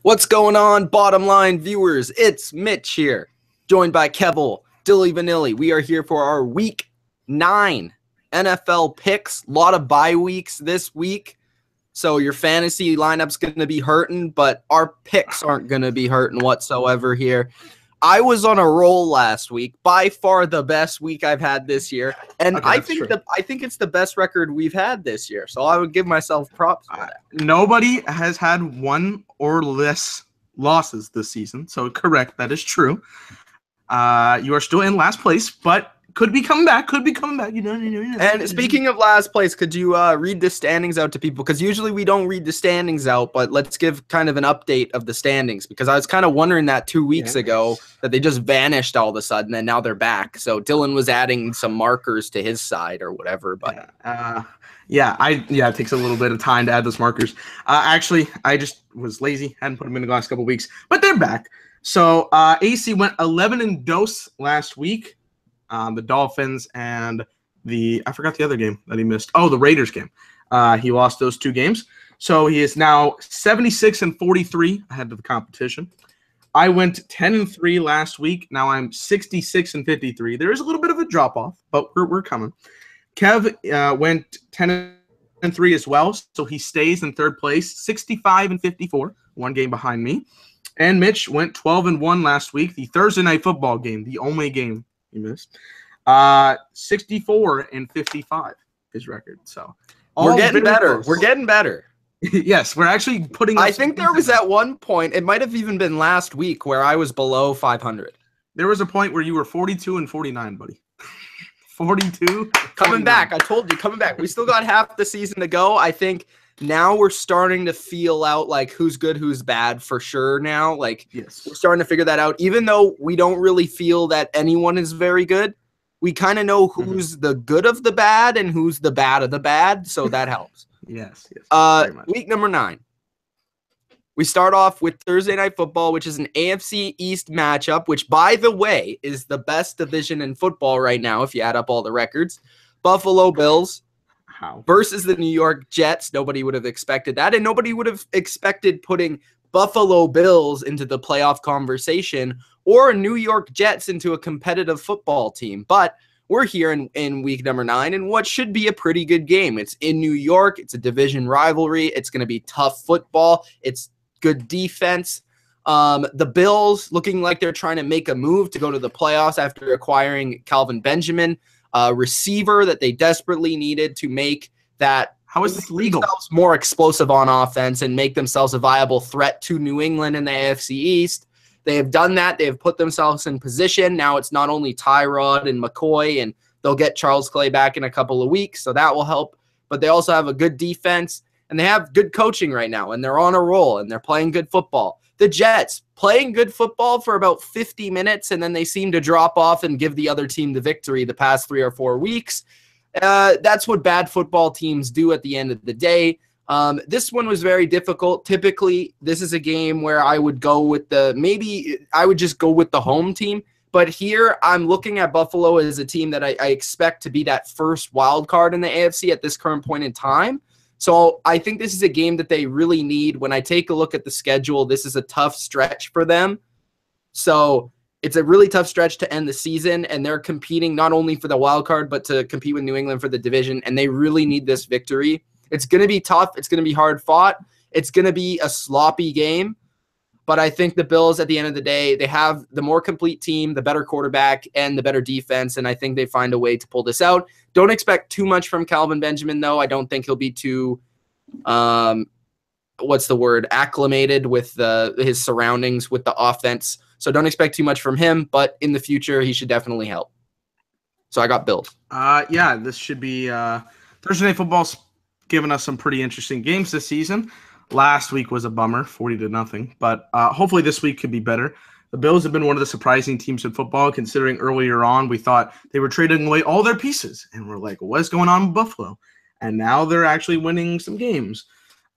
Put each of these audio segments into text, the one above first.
What's going on, bottom line viewers? It's Mitch here, joined by Kevel, Dilly Vanilli. We are here for our Week 9 NFL picks. A lot of bye weeks this week, so your fantasy lineup's going to be hurting, but our picks aren't going to be hurting whatsoever here. I was on a roll last week, by far the best week I've had this year, and I think it's the best record we've had this year. So I would give myself props for that. Nobody has had one or less losses this season, so correct, that is true. You are still in last place, but could be coming back. You know. And speaking of last place, could you read the standings out to people? Because usually we don't read the standings out, but let's give kind of an update of the standings, because I was kind of wondering that 2 weeks ago that they just vanished all of a sudden and now they're back. So Dylan was adding some markers to his side or whatever, but it takes a little bit of time to add those markers. Actually, I just was lazy, hadn't put them in the last couple of weeks, but they're back. So AC went 11-2 last week. The Dolphins and I forgot the other game that he missed. Oh, the Raiders game. He lost those two games. So he is now 76-43 ahead of the competition. I went 10-3 last week. Now I'm 66-53. There is a little bit of a drop off, but we're coming. Kev went 10-3 as well. So he stays in third place, 65-54, one game behind me. And Mitch went 12-1 last week. The Thursday night football game, the only game he missed. 64-55 his record. So we're getting better. We're getting better. Yes, we're actually putting. I think there was at one point, it might have even been last week, where I was below 500. There was a point where you were 42-49, buddy. 42. Coming back. I told you, coming back. We still got half the season to go. I think now we're starting to feel out like who's good, who's bad for sure now. Like, yes, we're starting to figure that out. Even though we don't really feel that anyone is very good, we kind of know who's the good of the bad and who's the bad of the bad, so that helps. Yes. Week number 9. We start off with Thursday Night Football, which is an AFC East matchup, which, by the way, is the best division in football right now if you add up all the records. Buffalo Bills versus the New York Jets. Nobody would have expected that, and nobody would have expected putting Buffalo Bills into the playoff conversation or New York Jets into a competitive football team. But we're here in week number 9, and what should be a pretty good game. It's in New York. It's a division rivalry. It's going to be tough football. It's good defense. The Bills looking like they're trying to make a move to go to the playoffs after acquiring Calvin Benjamin, receiver that they desperately needed to make that. How is this legal? More explosive on offense and make themselves a viable threat to New England in the AFC East. They have done that. They have put themselves in position. Now it's not only Tyrod and McCoy, and they'll get Charles Clay back in a couple of weeks, so that will help. But they also have a good defense, and they have good coaching right now, and they're on a roll, and they're playing good football. The Jets playing good football for about 50 minutes, and then they seem to drop off and give the other team the victory the past 3 or 4 weeks. That's what bad football teams do at the end of the day. This one was very difficult. Typically, this is a game where I would go with just go with the home team. But here, I'm looking at Buffalo as a team that I expect to be that first wild card in the AFC at this current point in time. So I think this is a game that they really need. When I take a look at the schedule, this is a tough stretch for them. So it's a really tough stretch to end the season, and they're competing not only for the wild card, but to compete with New England for the division, and they really need this victory. It's going to be tough. It's going to be hard fought. It's going to be a sloppy game, but I think the Bills, at the end of the day, they have the more complete team, the better quarterback, and the better defense, and I think they find a way to pull this out. Don't expect too much from Calvin Benjamin, though. I don't think he'll be too, acclimated with his surroundings with the offense. So don't expect too much from him, but in the future, he should definitely help. So I got Bills. This should be Thursday Night Football's given us some pretty interesting games this season. Last week was a bummer, 40-0, but hopefully this week could be better. The Bills have been one of the surprising teams in football, considering earlier on we thought they were trading away all their pieces, and we're like, what's going on with Buffalo? And now they're actually winning some games.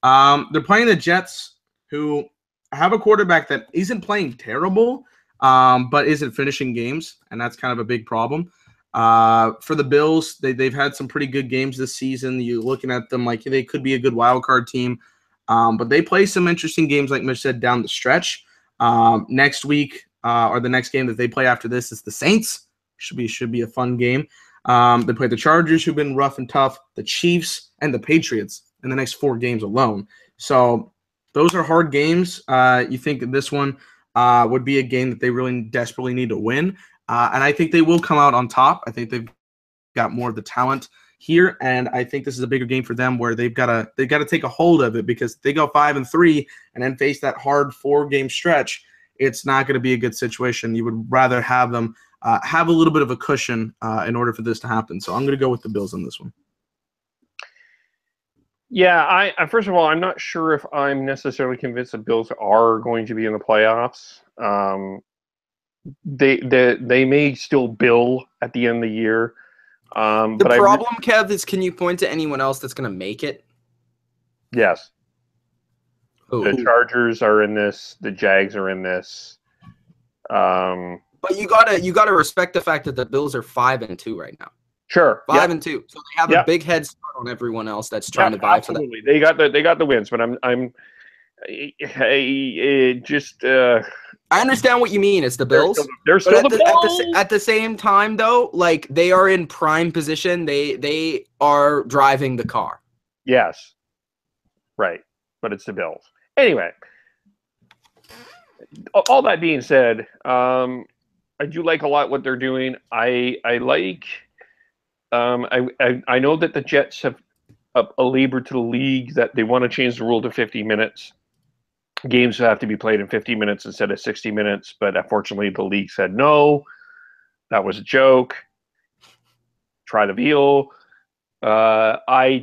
They're playing the Jets, who have a quarterback that isn't playing terrible, but isn't finishing games, and that's kind of a big problem. For the Bills, they've had some pretty good games this season. You're looking at them like they could be a good wild card team. But they play some interesting games, like Mitch said, down the stretch. Next week, or the next game that they play after this is the Saints. Should be a fun game. They play the Chargers, who've been rough and tough, the Chiefs, and the Patriots in the next 4 games alone. So those are hard games. You think that this one would be a game that they really desperately need to win. And I think they will come out on top. I think they've got more of the talent here, and I think this is a bigger game for them where they've got to take a hold of it, because if they go 5-3 and then face that hard 4-game stretch, it's not going to be a good situation. You would rather have them have a little bit of a cushion in order for this to happen. So I'm going to go with the Bills on this one. Yeah, I first of all, I'm not sure if I'm necessarily convinced the Bills are going to be in the playoffs. They may still bill at the end of the year. The problem, Kev, is can you point to anyone else that's going to make it? Yes. Ooh. The Chargers are in this. The Jags are in this. But you gotta respect the fact that the Bills are 5-2 right now. Sure, 5-2, so they have a big head start on everyone else that's trying to vie for that. They got the wins, but I understand what you mean. It's the Bills. They're still the Bills. At the same time, though, like they are in prime position. They are driving the car. Yes, right. But it's the Bills. Anyway, all that being said, I do like a lot what they're doing. I like. I know that the Jets have labored to the league that they want to change the rule to 50 minutes. Games have to be played in 50 minutes instead of 60 minutes, but unfortunately the league said no. That was a joke. Try the veal. I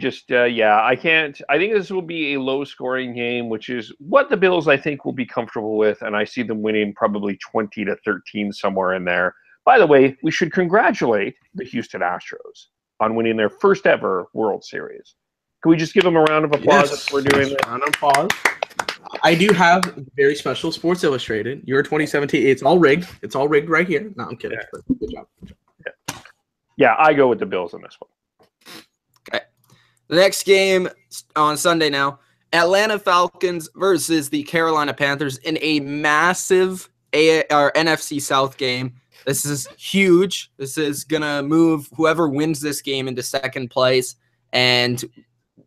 can't. I think this will be a low-scoring game, which is what the Bills, I think, will be comfortable with, and I see them winning probably 20-13 somewhere in there. By the way, we should congratulate the Houston Astros on winning their first ever World Series. Can we just give them a round of applause if we're doing this? Round of applause. I do have very special Sports Illustrated. Your 2017. It's all rigged. It's all rigged right here. No, I'm kidding. Yeah. Good job. Yeah, I go with the Bills on this one. Okay. The next game on Sunday now, Atlanta Falcons versus the Carolina Panthers in a massive NFC South game. This is huge. This is going to move whoever wins this game into second place and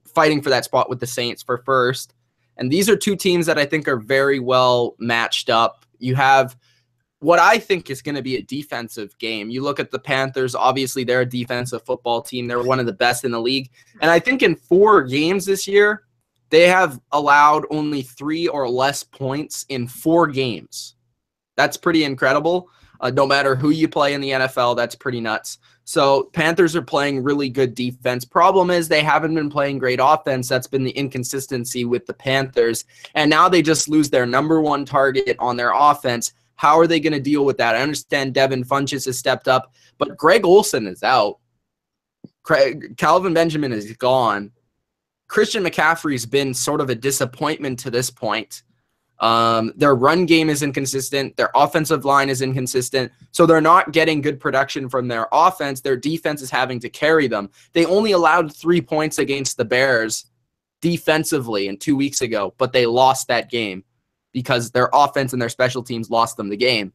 fighting for that spot with the Saints for first. And these are two teams that I think are very well matched up. You have what I think is going to be a defensive game. You look at the Panthers, obviously they're a defensive football team. They're one of the best in the league. And I think in 4 games this year, they have allowed only 3 or less points in 4 games. That's pretty incredible. No matter who you play in the NFL, that's pretty nuts. So Panthers are playing really good defense. Problem is they haven't been playing great offense. That's been the inconsistency with the Panthers. And now they just lose their number 1 target on their offense. How are they going to deal with that? I understand Devin Funchess has stepped up, but Greg Olsen is out. Calvin Benjamin is gone. Christian McCaffrey's been sort of a disappointment to this point. Their run game is inconsistent. Their offensive line is inconsistent. So they're not getting good production from their offense. Their defense is having to carry them. They only allowed 3 points against the Bears defensively 2 weeks ago, but they lost that game because their offense and their special teams lost them the game.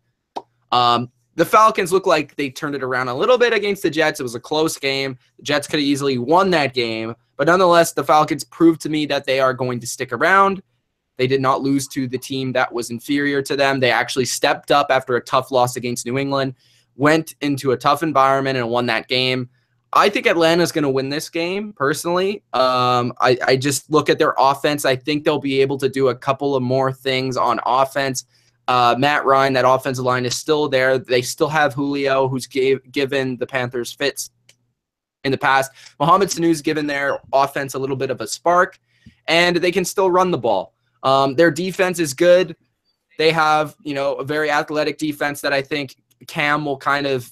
The Falcons look like they turned it around a little bit against the Jets. It was a close game. The Jets could have easily won that game, but nonetheless, the Falcons proved to me that they are going to stick around. They did not lose to the team that was inferior to them. They actually stepped up after a tough loss against New England, went into a tough environment and won that game. I think Atlanta's going to win this game, personally. I just look at their offense. I think they'll be able to do a couple of more things on offense. Matt Ryan, that offensive line is still there. They still have Julio, who's given the Panthers fits in the past. Mohamed Sanu's given their offense a little bit of a spark, and they can still run the ball. Their defense is good. They have, a very athletic defense that I think Cam will kind of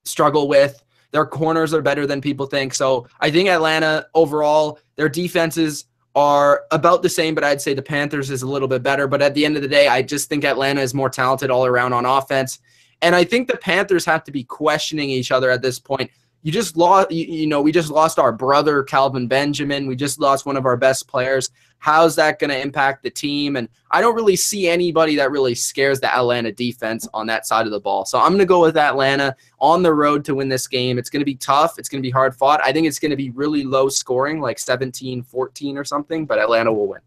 struggle with. Their corners are better than people think. So I think Atlanta overall, their defenses are about the same, but I'd say the Panthers is a little bit better. But at the end of the day, I just think Atlanta is more talented all around on offense. And I think the Panthers have to be questioning each other at this point. you just lost, we just lost our brother, Calvin Benjamin. We just lost one of our best players. How's that going to impact the team? And I don't really see anybody that really scares the Atlanta defense on that side of the ball. So I'm going to go with Atlanta on the road to win this game. It's going to be tough. It's going to be hard fought. I think it's going to be really low scoring, like 17-14 or something, but Atlanta will win.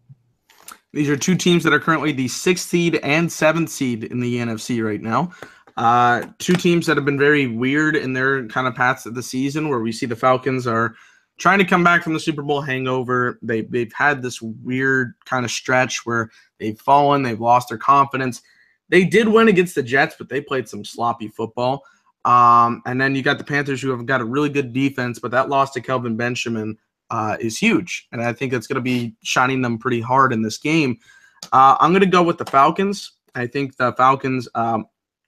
These are two teams that are currently the 6th seed and 7th seed in the NFC right now. Two teams that have been very weird in their kind of paths of the season, where we see the Falcons are trying to come back from the Super Bowl hangover. They've had this weird kind of stretch where they've fallen, they've lost their confidence. They did win against the Jets, but they played some sloppy football. And then you got the Panthers, who have got a really good defense, but that loss to Kelvin Benjamin is huge, and I think it's going to be shining them pretty hard in this game. I'm going to go with the Falcons. I think the Falcons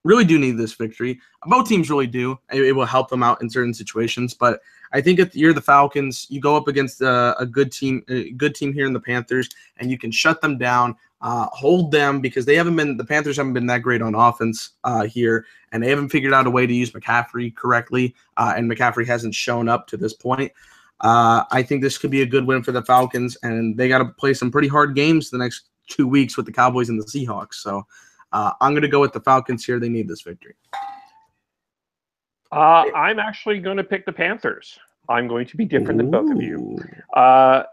really do need this victory. Both teams really do. It will help them out in certain situations, but I think if you're the Falcons, you go up against a good team here in the Panthers, and you can shut them down, hold them, because the Panthers haven't been that great on offense here, and they haven't figured out a way to use McCaffrey correctly, and McCaffrey hasn't shown up to this point. I think this could be a good win for the Falcons, and they got to play some pretty hard games the next 2 weeks with the Cowboys and the Seahawks. So I'm going to go with the Falcons here. They need this victory. I'm actually going to pick the Panthers. I'm going to be different than both of you. But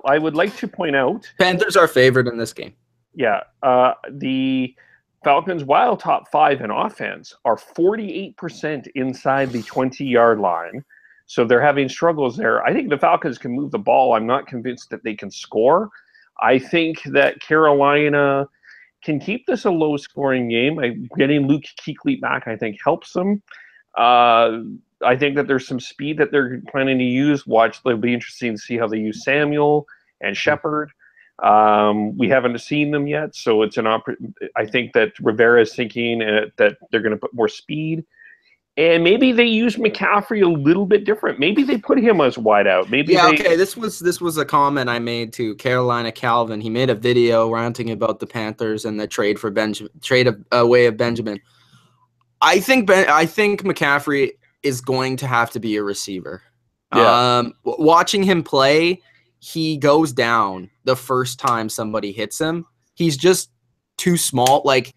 I would like to point out, Panthers are favored in this game. Yeah. The Falcons, while top 5 in offense, are 48% inside the 20-yard line. So they're having struggles there. I think the Falcons can move the ball. I'm not convinced that they can score. I think that Carolina can keep this a low-scoring game. Getting Luke Kuechly back, I think, helps them. I think that there's some speed that they're planning to use. It'll be interesting to see how they use Samuel and Shepard. We haven't seen them yet, so it's I think that Rivera is thinking that they're going to put more speed. And maybe they use McCaffrey a little bit different. Maybe they put him as wide out. Okay. This was a comment I made to Carolina Calvin. He made a video ranting about the Panthers and the trade away of Benjamin. I think McCaffrey is going to have to be a receiver. Yeah. Watching him play, he goes down the first time somebody hits him. He's just too small. Like,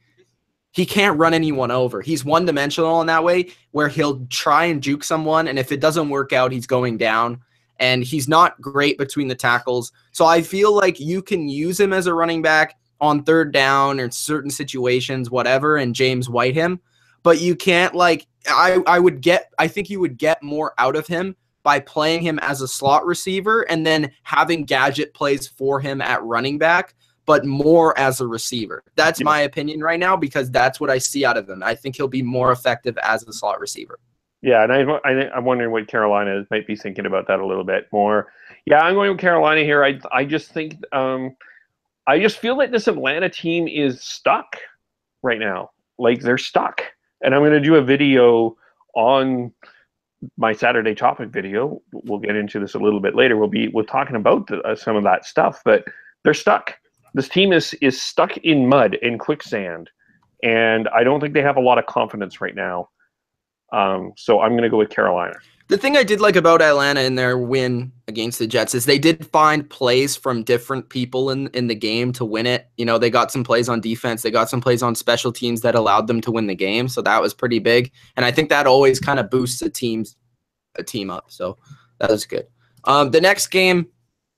he can't run anyone over. He's one-dimensional in that way, where he'll try and juke someone, and if it doesn't work out, he's going down. And he's not great between the tackles. So I feel like you can use him as a running back on third down or certain situations, whatever, and James White him. But you can't, like, I think you would get more out of him by playing him as a slot receiver and then having gadget plays for him at running back, but more as a receiver. That's my opinion right now, because that's what I see out of him. I think he'll be more effective as a slot receiver. Yeah, and I'm wondering what Carolina might be thinking about that a little bit more. Yeah, I'm going with Carolina here. I just think I just feel like this Atlanta team is stuck right now. Like, they're stuck. And I'm going to do a video on my Saturday topic video. We'll get into this a little bit later. We're talking about some of that stuff, but they're stuck. This team is stuck in mud and quicksand, and I don't think they have a lot of confidence right now. So I'm going to go with Carolina. The thing I did like about Atlanta in their win against the Jets is they did find plays from different people in the game to win it. You know, they got some plays on defense. They got some plays on special teams that allowed them to win the game. So that was pretty big. And I think that always kind of boosts a team up. So that was good. The next game,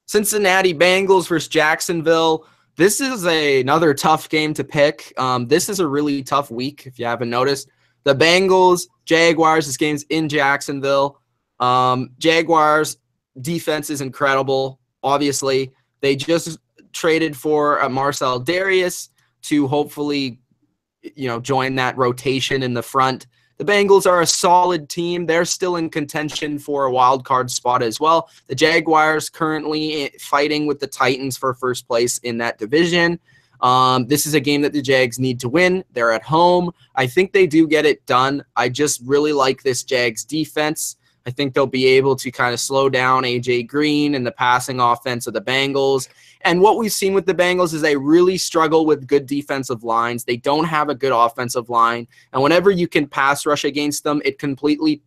Cincinnati Bengals versus Jacksonville. This is another tough game to pick. This is a really tough week, if you haven't noticed. The Bengals, Jaguars, this game's in Jacksonville. Jaguars defense is incredible, obviously. They just traded for Marcel Darius to hopefully, join that rotation in the front. The Bengals are a solid team. They're still in contention for a wild card spot as well. The Jaguars currently fighting with the Titans for first place in that division. This is a game that the Jags need to win. They're at home. I think they do get it done. I just really like this Jags defense. I think they'll be able to kind of slow down A.J. Green and the passing offense of the Bengals. And what we've seen with the Bengals is they really struggle with good defensive lines. They don't have a good offensive line. And whenever you can pass rush against them, it completely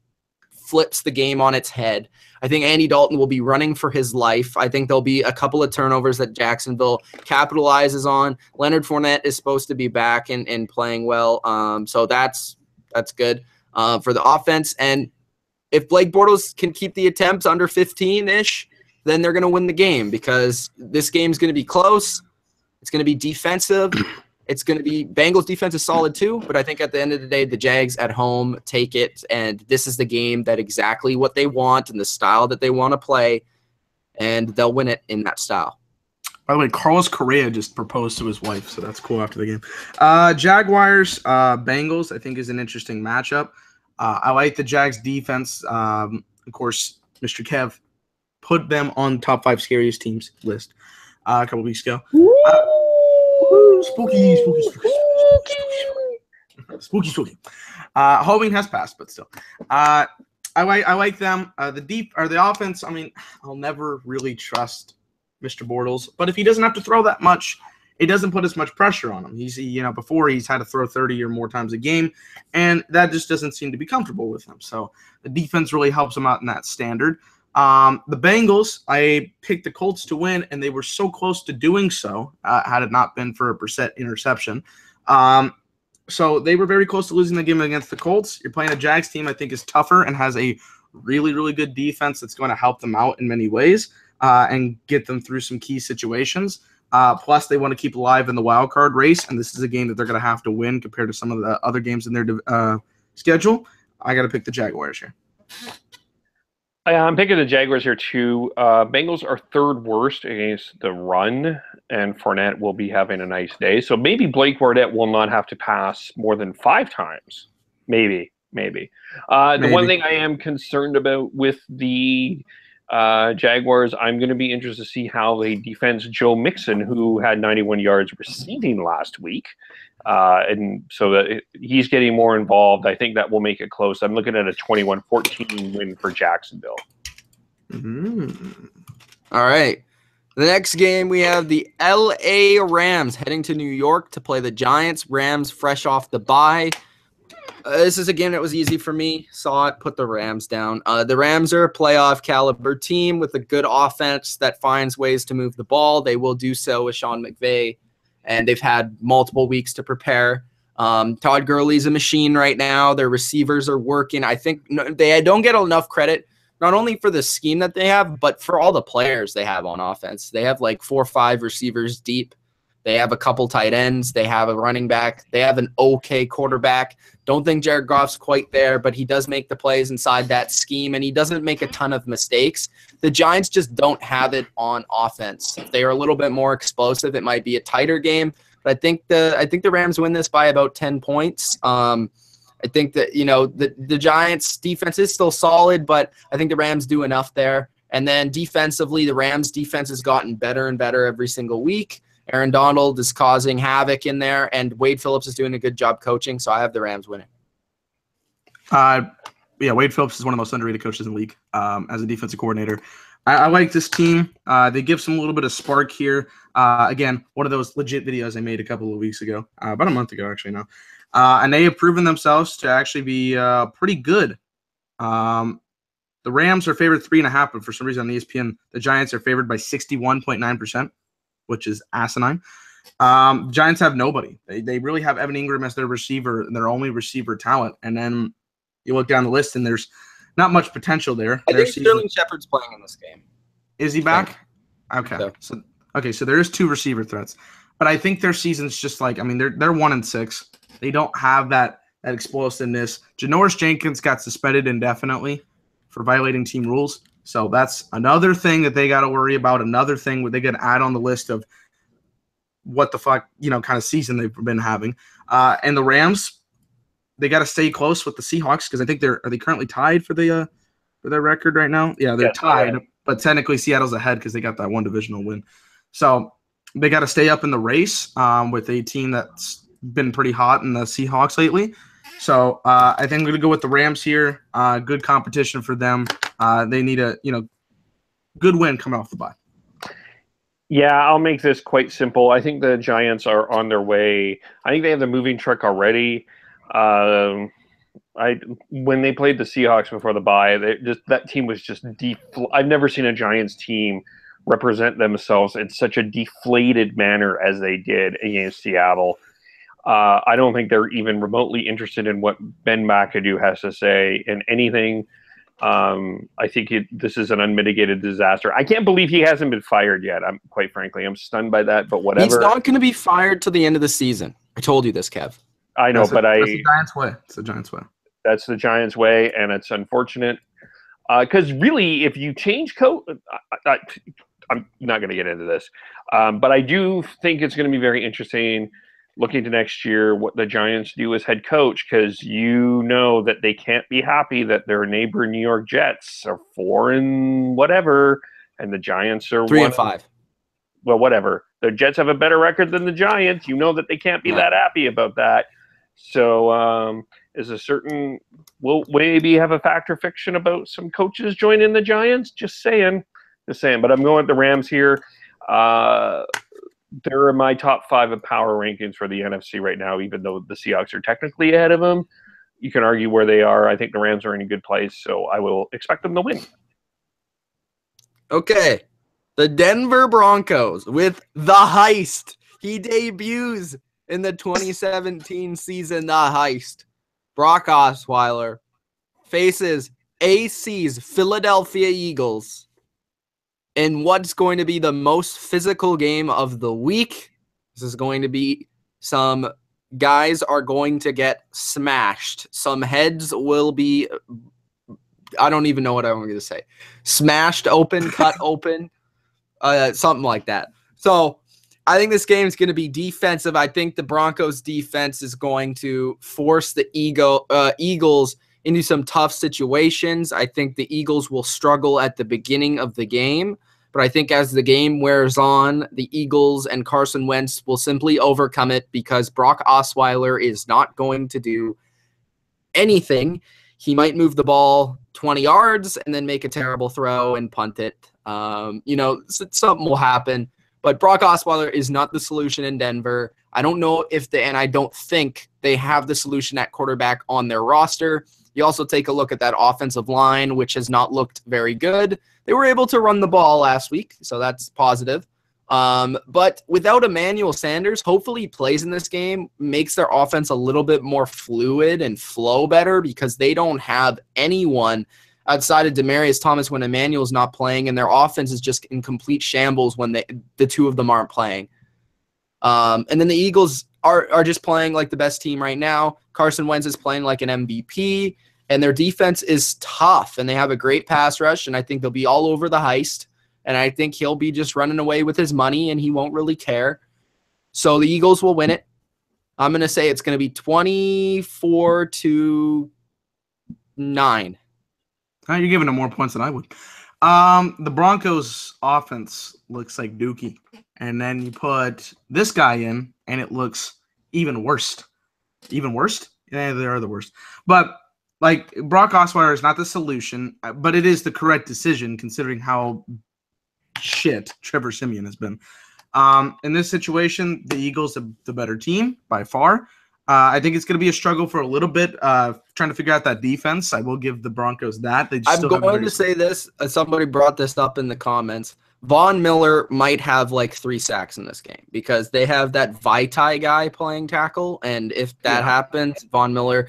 flips the game on its head. I think Andy Dalton will be running for his life. I think there'll be a couple of turnovers that Jacksonville capitalizes on. Leonard Fournette is supposed to be back and playing well. So that's good for the offense. And if Blake Bortles can keep the attempts under 15-ish, then they're going to win the game, because this game's going to be close. It's going to be defensive. It's going to be Bengals defense is solid too, but I think at the end of the day, the Jags at home take it, and this is the game that exactly what they want and the style that they want to play, and they'll win it in that style. By the way, Carlos Correa just proposed to his wife, so that's cool after the game. Jaguars, Bengals, I think is an interesting matchup. I like the Jags defense. Of course, Mr. Kev put them on top 5 scariest teams list a couple weeks ago. Spooky. Halloween has passed, but still. I like them. The offense, I mean, I'll never really trust Mr. Bortles, but if he doesn't have to throw that much, it doesn't put as much pressure on him. Before he's had to throw 30 or more times a game, and that just doesn't seem to be comfortable with him. So the defense really helps him out in that standard. The Bengals, I picked the Colts to win, and they were so close to doing so had it not been for a Brissett interception. So they were very close to losing the game against the Colts. You're playing a Jags team I think is tougher and has a really, really good defense that's going to help them out in many ways and get them through some key situations. Plus, they want to keep alive in the wild card race, and this is a game that they're going to have to win compared to some of the other games in their schedule. I got to pick the Jaguars here. I'm picking the Jaguars here too. Bengals are 3rd worst against the run, and Fournette will be having a nice day. So maybe Blake Bortles will not have to pass more than 5 times. Maybe. The one thing I am concerned about with the Jaguars, I'm going to be interested to see how they defend Joe Mixon, who had 91 yards receiving last week. And so that he's getting more involved. I think that will make it close. I'm looking at a 21-14 win for Jacksonville. Mm-hmm. All right. The next game, we have the LA Rams heading to New York to play the Giants. Rams fresh off the bye. This is a game that was easy for me. Saw it, put the Rams down. The Rams are a playoff caliber team with a good offense that finds ways to move the ball. They will do so with Sean McVay, and they've had multiple weeks to prepare. Todd Gurley's a machine right now. Their receivers are working. I think they don't get enough credit, not only for the scheme that they have, but for all the players they have on offense. They have like 4 or 5 receivers deep. They have a couple tight ends. They have a running back. They have an okay quarterback. Don't think Jared Goff's quite there, but he does make the plays inside that scheme, and he doesn't make a ton of mistakes. The Giants just don't have it on offense. If they are a little bit more explosive, it might be a tighter game. But I think the Rams win this by about 10 points. I think that the Giants' defense is still solid, but I think the Rams do enough there. And then defensively, the Rams' defense has gotten better and better every single week. Aaron Donald is causing havoc in there, and Wade Phillips is doing a good job coaching, so I have the Rams winning. Wade Phillips is one of the most underrated coaches in the league as a defensive coordinator. I like this team. They give some little bit of spark here. Again, one of those legit videos I made a couple of weeks ago, about a month ago actually now. And they have proven themselves to actually be pretty good. The Rams are favored 3.5, but for some reason on ESPN, the Giants are favored by 61.9%. Which is asinine. Giants have nobody. They really have Evan Ingram as their receiver, their only receiver talent. And then you look down the list, and there's not much potential there. I think Sterling Shepard's playing in this game. Is he back? Okay. So there is 2 receiver threats. But I think their season's just they're 1-6. They don't have that explosiveness. Janoris Jenkins got suspended indefinitely for violating team rules. So that's another thing that they got to worry about, another thing where they got to add on the list of what the fuck, kind of season they've been having. And the Rams, they got to stay close with the Seahawks because I think are they currently tied for their record right now? Yeah, they're tied, but technically Seattle's ahead because they got that one divisional win. So they got to stay up in the race with a team that's been pretty hot in the Seahawks lately. So I think I'm going to go with the Rams here. Good competition for them. They need a good win coming off the bye. Yeah, I'll make this quite simple. I think the Giants are on their way. I think they have the moving truck already. When they played the Seahawks before the bye, that team was just I've never seen a Giants team represent themselves in such a deflated manner as they did against Seattle. I don't think they're even remotely interested in what Ben McAdoo has to say in anything. I think this is an unmitigated disaster. I can't believe he hasn't been fired yet. Quite frankly, I'm stunned by that, but whatever. He's not going to be fired till the end of the season. I told you this, Kev. I know, that's the Giants' way. It's the Giants' way. That's the Giants' way, and it's unfortunate. Because really, if you change coach, I'm not going to get into this. But I do think it's going to be very interesting looking to next year what the Giants do as head coach, because you know that they can't be happy that their neighbor New York Jets are 4-whatever, and the Giants are 3-5. Well, whatever. The Jets have a better record than the Giants. You know that they can't be that happy about that. So we'll maybe have a fact or fiction about some coaches joining the Giants. Just saying. But I'm going with the Rams here. They're in my top 5 of power rankings for the NFC right now, even though the Seahawks are technically ahead of them. You can argue where they are. I think the Rams are in a good place, so I will expect them to win. Okay. The Denver Broncos with the heist. He debuts in the 2017 season, the heist. Brock Osweiler faces AC's Philadelphia Eagles in what's going to be the most physical game of the week. This is going to be some guys are going to get smashed. Some heads will be, I don't even know what I'm going to say. Smashed open, cut open, something like that. So I think this game is going to be defensive. I think the Broncos defense is going to force the Eagles into some tough situations. I think the Eagles will struggle at the beginning of the game, but I think as the game wears on, the Eagles and Carson Wentz will simply overcome it because Brock Osweiler is not going to do anything. He might move the ball 20 yards and then make a terrible throw and punt it. Something will happen, but Brock Osweiler is not the solution in Denver. I don't know and I don't think they have the solution at quarterback on their roster. You also take a look at that offensive line, which has not looked very good. They were able to run the ball last week, so that's positive. But without Emmanuel Sanders, hopefully he plays in this game, makes their offense a little bit more fluid and flow better because they don't have anyone outside of Demaryius Thomas when Emmanuel's not playing, and their offense is just in complete shambles when the two of them aren't playing. And then the Eagles are just playing like the best team right now. Carson Wentz is playing like an MVP, and their defense is tough, and they have a great pass rush, and I think they'll be all over the heist, and I think he'll be just running away with his money, and he won't really care. So the Eagles will win it. I'm going to say it's going to be 24-9. You're giving them more points than I would. The Broncos offense looks like Dookie. And then you put this guy in, and it looks even worse. Even worse? Yeah, they are the worst. But, Brock Osweiler is not the solution, but it is the correct decision considering how shit Trevor Siemian has been. In this situation, the Eagles are the better team by far. I think it's going to be a struggle for a little bit trying to figure out that defense. I will give the Broncos that. I'm going to say this. Somebody brought this up in the comments. Von Miller might have 3 sacks in this game because they have that Vaitai guy playing tackle, and if that happens, Von Miller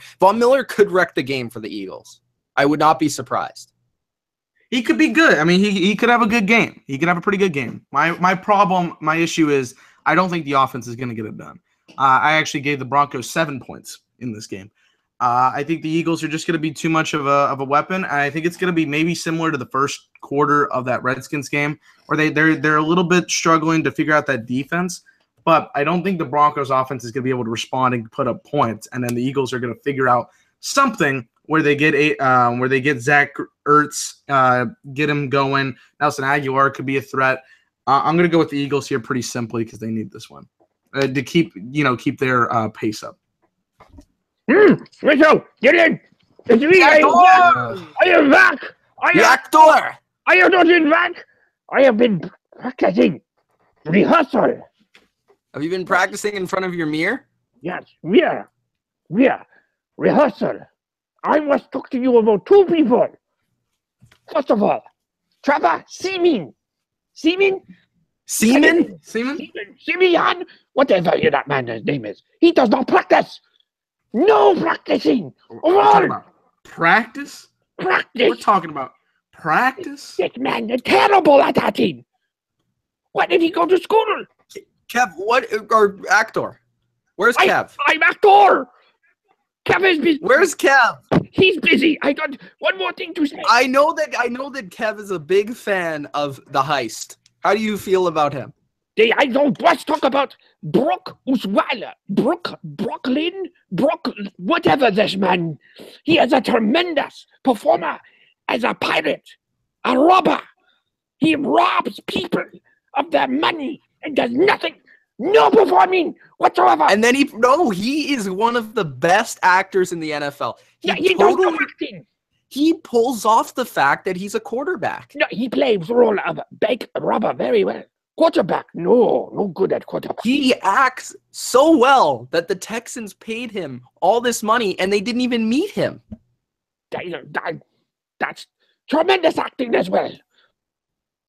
could wreck the game for the Eagles. I would not be surprised. He could be good. I mean, he could have a good game. He could have a pretty good game. My issue is I don't think the offense is going to get it done. I actually gave the Broncos 7 points in this game. I think the Eagles are just going to be too much of a weapon, and I think it's going to be maybe similar to the first quarter of that Redskins game, where they're a little bit struggling to figure out that defense. But I don't think the Broncos offense is going to be able to respond and put up points, and then the Eagles are going to figure out something where they get Zach Ertz, get him going. Nelson Aguilar could be a threat. I'm going to go with the Eagles here pretty simply because they need this one to keep their pace up. Mitchell, get in! It's me! I am back! Actor! I am not in back! I have been practicing rehearsal. Have you been practicing in front of your mirror? Yes, rehearsal. I must talk to you about two people. First of all, Trevor Seaman. Seaman? Seaman? Simeon? Whatever that man's name is. He does not practice. No practicing. We're talking about practice? Practice. We're talking about practice? This man is terrible at that team. Why did he go to school? Kev, or Actor? Where's Kev? I'm Actor. Kev is busy. Where's Kev? He's busy. I got one more thing to say. I know that Kev is a big fan of The Heist. How do you feel about him? Let's talk about Brock Osweiler. Brooklyn, whatever this man. He is a tremendous performer as a pirate, a robber. He robs people of their money and does nothing. No performing whatsoever. And then he is one of the best actors in the NFL. He does no acting. He pulls off the fact that he's a quarterback. No, he plays the role of bank robber very well. Quarterback, no good at quarterback. He acts so well that the Texans paid him all this money and they didn't even meet him. That's tremendous acting as well.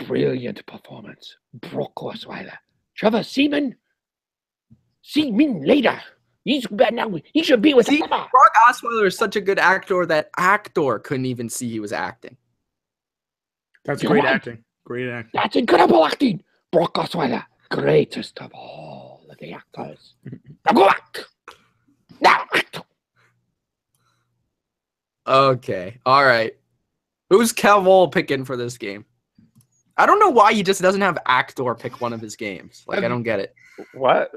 Brilliant performance. Brock Osweiler. Trevor Seaman later. He should be with Emma. Brock Osweiler is such a good actor that Actor couldn't even see he was acting. That's great acting. Great acting. That's incredible acting. Brock Osweiler, greatest of all of the actors. Now go act. Now act. Okay. All right. Who's Kev picking for this game? I don't know why he just doesn't have Actor pick one of his games. I don't get it. What?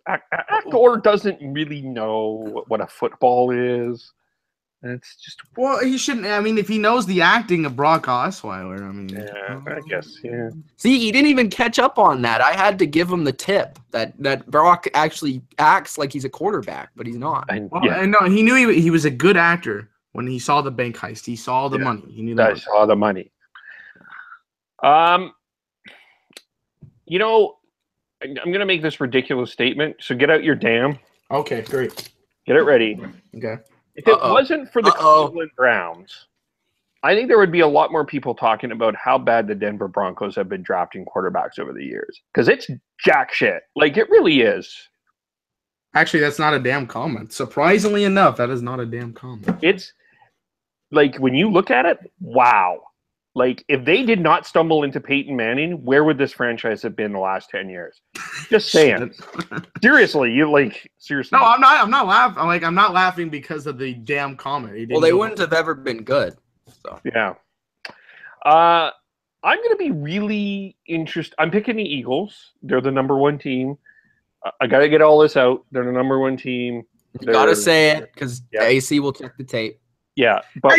Actor doesn't really know what a football is. It's just... Well, he shouldn't... I mean, if he knows the acting of Brock Osweiler, I mean... Yeah, I guess, yeah. See, he didn't even catch up on that. I had to give him the tip that Brock actually acts like he's a quarterback, but he's not. No, he knew he was a good actor when he saw the bank heist. He saw the money. He knew the money. Saw the money. I'm going to make this ridiculous statement, so get out your dam. Okay, great. Get it ready. Okay. If it wasn't for the Cleveland Browns, I think there would be a lot more people talking about how bad the Denver Broncos have been drafting quarterbacks over the years. Because it's jack shit. It really is. Actually, that's not a damn comment. Surprisingly enough, that is not a damn comment. It's, when you look at it, wow. If they did not stumble into Peyton Manning, where would this franchise have been the last 10 years? Just saying. Seriously, seriously. No, I'm not laughing. I'm not laughing because of the damn comment. Well, they wouldn't have ever been good. So. Yeah. I'm going to be really interested. I'm picking the Eagles. They're the number one team. I got to get all this out. They're the number one team. You got to say it because AC will check the tape. Yeah, but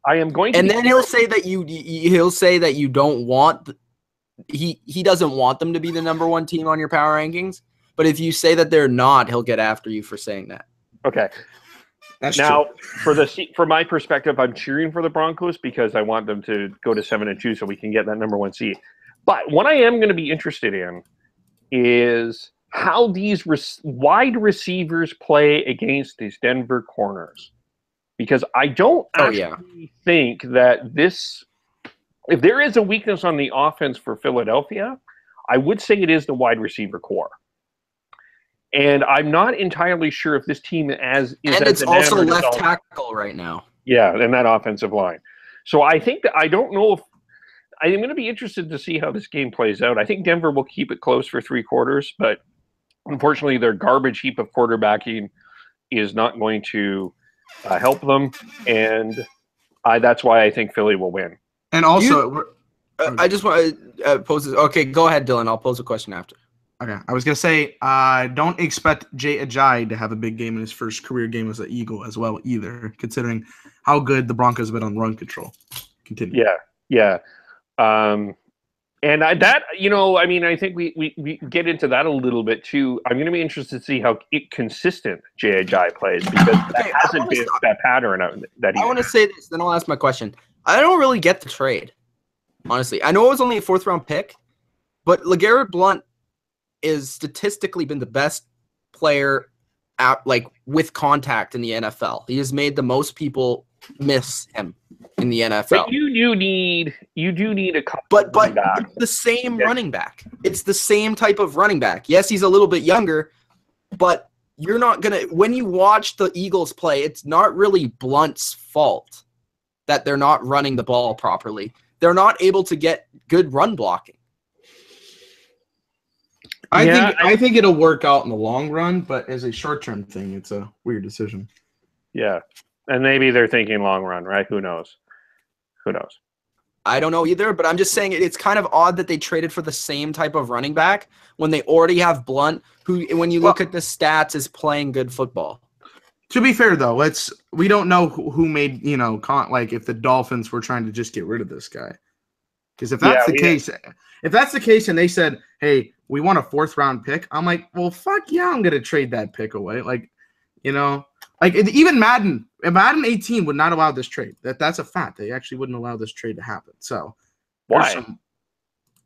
I am going to, and then he'll say that you don't want. He doesn't want them to be the number one team on your power rankings. But if you say that they're not, he'll get after you for saying that. Okay. That's now true. for my perspective, I'm cheering for the Broncos because I want them to go to 7-2 so we can get that number one seed. But what I am going to be interested in is how these wide receivers play against these Denver corners. Because I don't actually think that if there is a weakness on the offense for Philadelphia, I would say it is the wide receiver core. And I'm not entirely sure if this team it's also left tackle right now. Yeah, and that offensive line. So I think that I don't know if I'm going to be interested to see how this game plays out. I think Denver will keep it close for 3 quarters, but unfortunately their garbage heap of quarterbacking is not going to help them, and that's why I think Philly will win. And also, I just want to pose this. Okay, go ahead, Dylan. I'll pose a question after. Okay, I was gonna say, don't expect Jay Ajayi to have a big game in his first career game as an Eagle as well either, considering how good the Broncos have been on run control. Continue. Yeah. And I think we get into that a little bit too. I'm going to be interested to see how consistent Jay Ajayi plays because that hasn't been that pattern that he. I want to say this, then I'll ask my question. I don't really get the trade, honestly. I know it was only a 4th-round pick, but LeGarrette Blount is statistically been the best player with contact in the NFL. He has made the most people miss him in the NFL. But you do need a couple. But it's the same running back. It's the same type of running back. Yes, he's a little bit younger, but you're not gonna. When you watch the Eagles play, it's not really Blunt's fault that they're not running the ball properly. They're not able to get good run blocking. I think it'll work out in the long run, but as a short-term thing, it's a weird decision. Yeah, and maybe they're thinking long run, right? Who knows? Who knows? I don't know either, but I'm just saying it's kind of odd that they traded for the same type of running back when they already have Blunt, who, when you look at the stats, is playing good football. To be fair, though, we don't know who made, if the Dolphins were trying to just get rid of this guy. Because if that's the case and they said, hey, we want a 4th-round pick, I'm like, well, fuck yeah, I'm going to trade that pick away. Even Madden 18 would not allow this trade. That's a fact. They actually wouldn't allow this trade to happen. So why?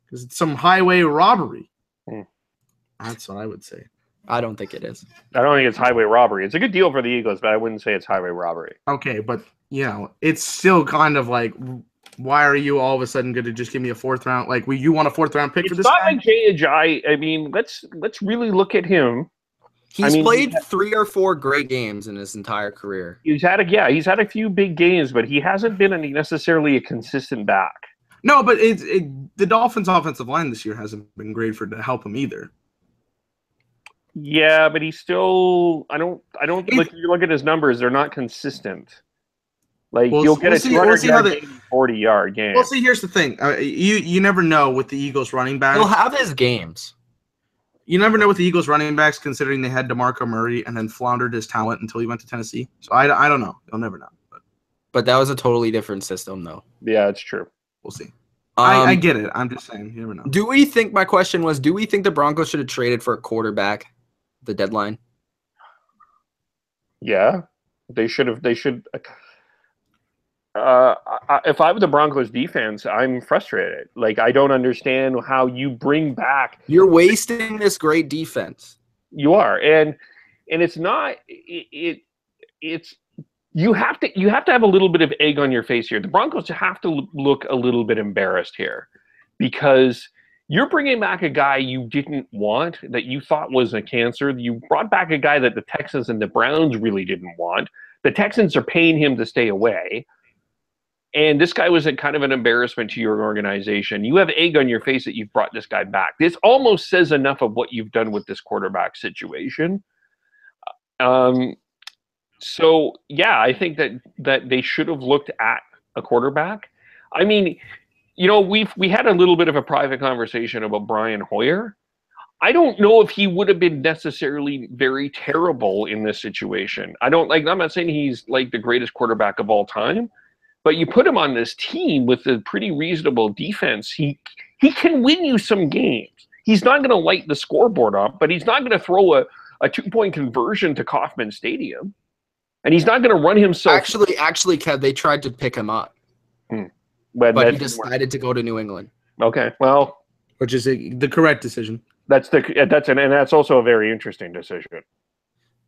Because it's some highway robbery. That's what I would say. I don't think it is. I don't think it's highway robbery. It's a good deal for the Eagles, but I wouldn't say it's highway robbery. Okay, but it's still kind of like, why are you all of a sudden going to just give me a 4th round? Like, you want a 4th-round pick for this guy? It's not like Jay. I mean, let's really look at him. He's played 3 or 4 great games in his entire career. He's had a few big games, but he hasn't been necessarily a consistent back. No, but the Dolphins' offensive line this year hasn't been great to help him either. Yeah, but he's still. I don't. Like, if you look at his numbers; they're not consistent. Like, you'll get a 200-yard game, 40-yard game. Well, see, here's the thing: you never know with the Eagles running backs. He'll have his games. You never know with the Eagles running backs, considering they had DeMarco Murray and then floundered his talent until he went to Tennessee. So I don't know. You'll never know. But that was a totally different system, though. Yeah, it's true. We'll see. I get it. I'm just saying. You never know. My question was, do we think the Broncos should have traded for a quarterback at the deadline? Yeah, they should have. They should. If I were the Broncos defense, I'm frustrated. Like, I don't understand how you bring back. You're wasting this great defense. You are, and it's not. It's you have to have a little bit of egg on your face here. The Broncos have to look a little bit embarrassed here, because you're bringing back a guy you didn't want, that you thought was a cancer. You brought back a guy that the Texans and the Browns really didn't want. The Texans are paying him to stay away. And this guy was kind of an embarrassment to your organization. You have egg on your face that you've brought this guy back. This almost says enough of what you've done with this quarterback situation. So, yeah, I think that they should have looked at a quarterback. I mean, we had a little bit of a private conversation about Brian Hoyer. I don't know if he would have been necessarily very terrible in this situation. I'm not saying he's like the greatest quarterback of all time. But you put him on this team with a pretty reasonable defense, he can win you some games. He's not going to light the scoreboard up, but he's not going to throw a 2-point conversion to Kauffman Stadium. And he's not going to run himself. Actually, Kev, they tried to pick him up. But he decided to go to New England. Okay, well. Which is the correct decision. That's also a very interesting decision.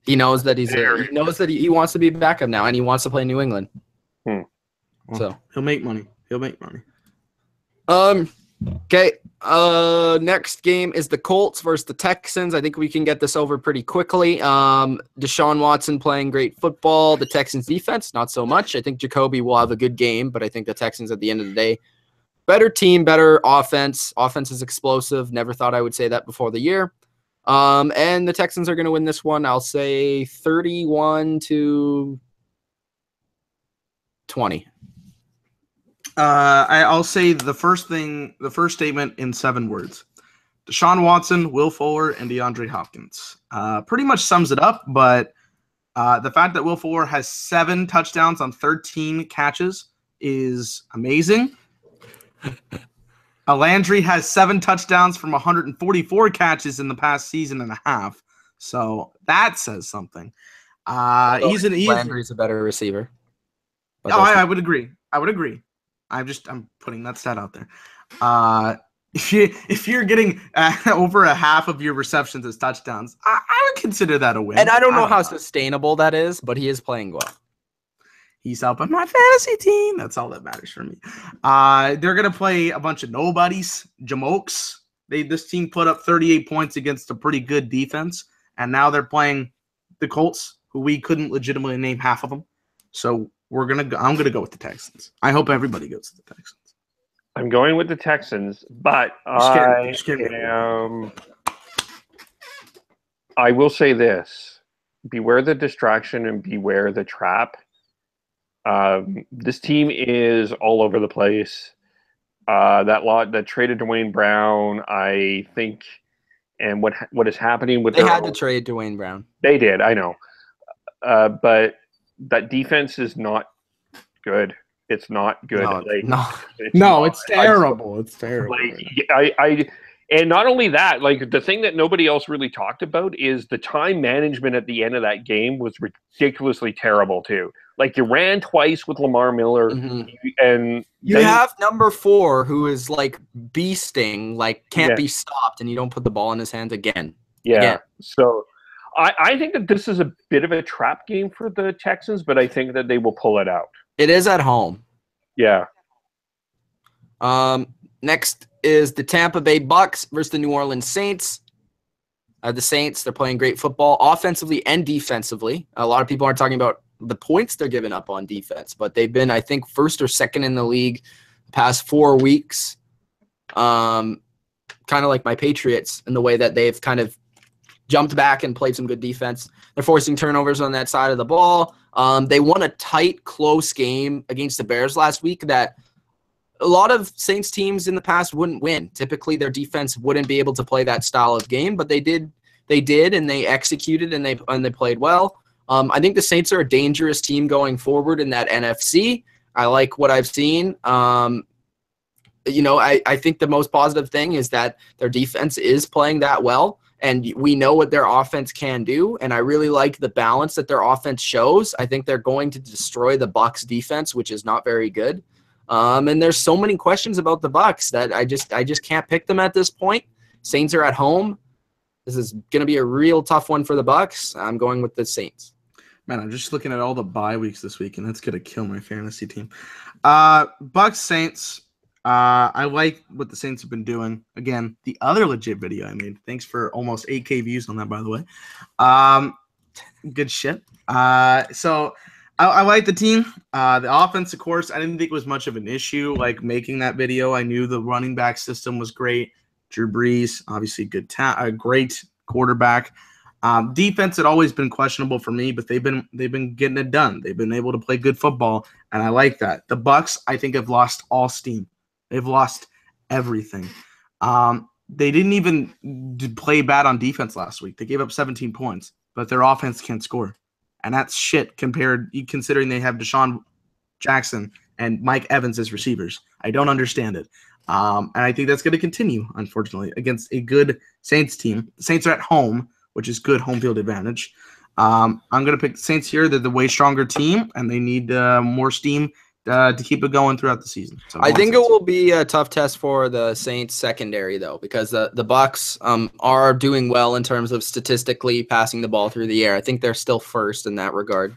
He knows that he wants to be backup now, and he wants to play New England. Well, so he'll make money. Okay. Next game is the Colts versus the Texans. I think we can get this over pretty quickly. Deshaun Watson playing great football. The Texans defense, not so much. I think Jacoby will have a good game, but I think the Texans at the end of the day, better team, better offense. Offense is explosive. Never thought I would say that before the year. And the Texans are going to win this one. I'll say 31-20. I'll say the first statement in 7 words. Deshaun Watson, Will Fuller, and DeAndre Hopkins. Pretty much sums it up, but the fact that Will Fuller has 7 touchdowns on 13 catches is amazing. Landry has 7 touchdowns from 144 catches in the past season and a half. So that says something. Landry's a better receiver. I would agree. I'm putting that stat out there. if you're getting over a half of your receptions as touchdowns, I would consider that a win. And I don't know how sustainable that is, but he is playing well. He's helping my fantasy team. That's all that matters for me. They're gonna play a bunch of nobodies, jamokes. This team put up 38 points against a pretty good defense, and now they're playing the Colts, who we couldn't legitimately name half of them. So I'm gonna go with the Texans. I hope everybody goes to the Texans. I'm going with the Texans, but I will say this: beware the distraction and beware the trap. This team is all over the place. That traded Dwayne Brown, I think, and what is happening with they had to trade Dwayne Brown. They did, I know, but that defense is not good. It's not good. It's terrible. It's terrible. And not only that, like the thing that nobody else really talked about is the time management at the end of that game was ridiculously terrible too. Like you ran twice with Lamar Miller, and you have number 4 who is like beasting, like can't be stopped, and you don't put the ball in his hands again. Yeah. Again. So I think that this is a bit of a trap game for the Texans, but I think that they will pull it out. It is at home. Yeah. Next is the Tampa Bay Bucs versus the New Orleans Saints. The Saints, they're playing great football offensively and defensively. A lot of people aren't talking about the points they're giving up on defense, but they've been, I think, first or second in the league the past 4 weeks. Kind of like my Patriots in the way that they've kind of jumped back and played some good defense. They're forcing turnovers on that side of the ball. They won a tight, close game against the Bears last week that a lot of Saints teams in the past wouldn't win. Typically, their defense wouldn't be able to play that style of game, but they did, and they executed, and they played well. I think the Saints are a dangerous team going forward in that NFC. I like what I've seen. I think the most positive thing is that their defense is playing that well, and we know what their offense can do, and I really like the balance that their offense shows. I think they're going to destroy the Bucs defense, which is not very good. And there's so many questions about the Bucs that I just can't pick them at this point. Saints are at home. This is going to be a real tough one for the Bucs. I'm going with the Saints. Man, I'm just looking at all the bye weeks this week, and that's going to kill my fantasy team. Bucs, Saints. I like what the Saints have been doing. Again, the other legit video I made. Thanks for almost 8K views on that, by the way. Good shit. So I like the team. The offense, of course, I didn't think was much of an issue, like making that video. I knew the running back system was great. Drew Brees, obviously a great quarterback. Defense had always been questionable for me, but they've been getting it done. They've been able to play good football, and I like that. The Bucs, I think, have lost all steam. They've lost everything. They didn't even play bad on defense last week. They gave up 17 points, but their offense can't score. And that's shit considering they have Deshaun Jackson and Mike Evans as receivers. I don't understand it. And I think that's going to continue, unfortunately, against a good Saints team. The Saints are at home, which is good home field advantage. I'm going to pick the Saints here. They're the way stronger team, and they need more steam to keep it going throughout the season. So I think it will be a tough test for the Saints secondary, though, because the Bucs are doing well in terms of statistically passing the ball through the air. I think they're still first in that regard,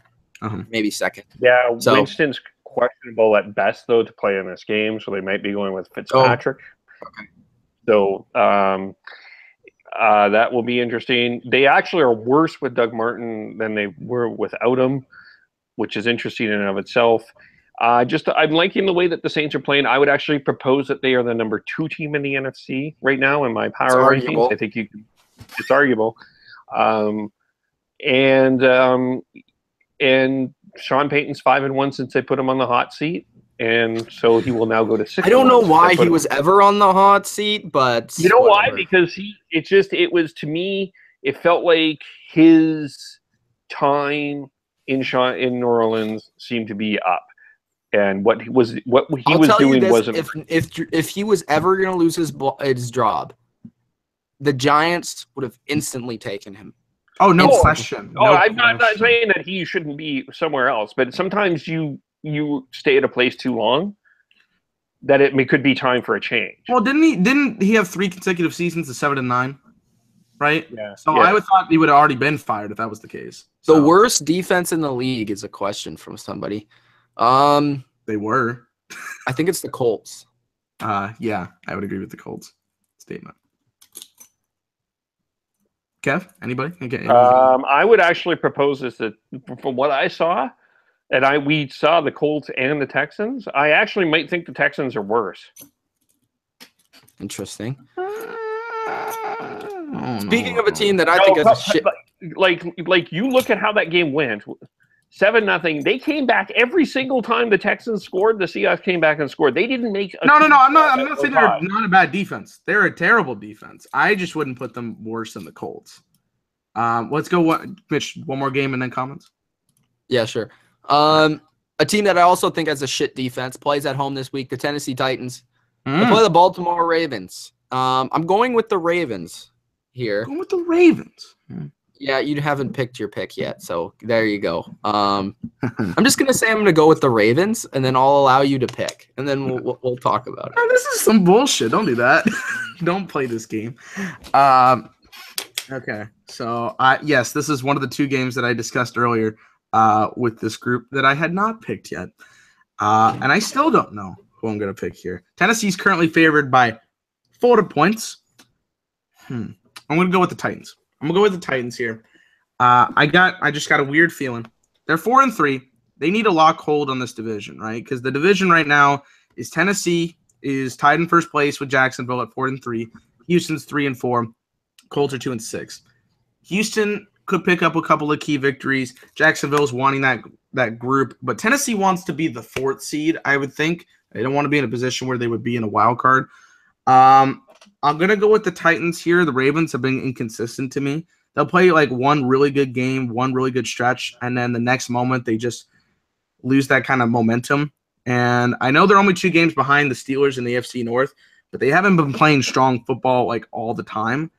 maybe second. Yeah, so, Winston's questionable at best, though, to play in this game, so they might be going with Fitzpatrick. Okay. So that will be interesting. They actually are worse with Doug Martin than they were without him, which is interesting in and of itself. I'm liking the way that the Saints are playing. I would actually propose that they are the number 2 team in the NFC right now in my power rankings. I think it's arguable. And Sean Payton's 5-1 since they put him on the hot seat, and so he will now go to 6. I don't know why he was ever on the hot seat, but you know why? Because it was to me, it felt like his time in New Orleans seemed to be up. And what he was doing wasn't. If he was ever going to lose his job, the Giants would have instantly taken him. Oh, no question. I'm not saying that he shouldn't be somewhere else, but sometimes you stay at a place too long, that it could be time for a change. Well, didn't he have 3 consecutive seasons of 7-9? Right? Yeah. So I would thought he would have already been fired if that was the case. The worst defense in the league is a question from somebody. They were. I think it's the Colts. Yeah, I would agree with the Colts statement. Kev, anybody? I would actually propose this, that from what I saw, and we saw the Colts and the Texans, I actually might think the Texans are worse. Interesting. Speaking of a team that I think is a shit. Like you look at how that game went, 7-0. They came back every single time the Texans scored. The Seahawks came back and scored. They didn't make. No. I'm not saying they're not a bad defense. They're a terrible defense. I just wouldn't put them worse than the Colts. Let's go. Mitch, one more game and then comments. Yeah, sure. A team that I also think has a shit defense plays at home this week. The Tennessee Titans. They play the Baltimore Ravens. I'm going with the Ravens here. Going with the Ravens. Yeah, you haven't picked your pick yet, so there you go. I'm just gonna say I'm gonna go with the Ravens, and then I'll allow you to pick, and then we'll talk about it. Oh, this is some bullshit. Don't do that. Don't play this game. Okay, so yes, this is one of the 2 games that I discussed earlier with this group that I had not picked yet, and I still don't know who I'm gonna pick here. Tennessee's currently favored by 4 points. I'm gonna go with the Titans. I'm gonna go with the Titans here. I just got a weird feeling. They're 4-3. They need a lock hold on this division, right? Because the division right now is Tennessee is tied in first place with Jacksonville at 4-3. Houston's 3-4. Colts are 2-6. Houston could pick up a couple of key victories. Jacksonville's wanting that group, but Tennessee wants to be the 4th seed, I would think. They don't want to be in a position where they would be in a wild card. I'm going to go with the Titans here. The Ravens have been inconsistent to me. They'll play like one really good game, one really good stretch, and then the next moment they just lose that kind of momentum. And I know they're only 2 games behind the Steelers in the AFC North, but they haven't been playing strong football like all the time.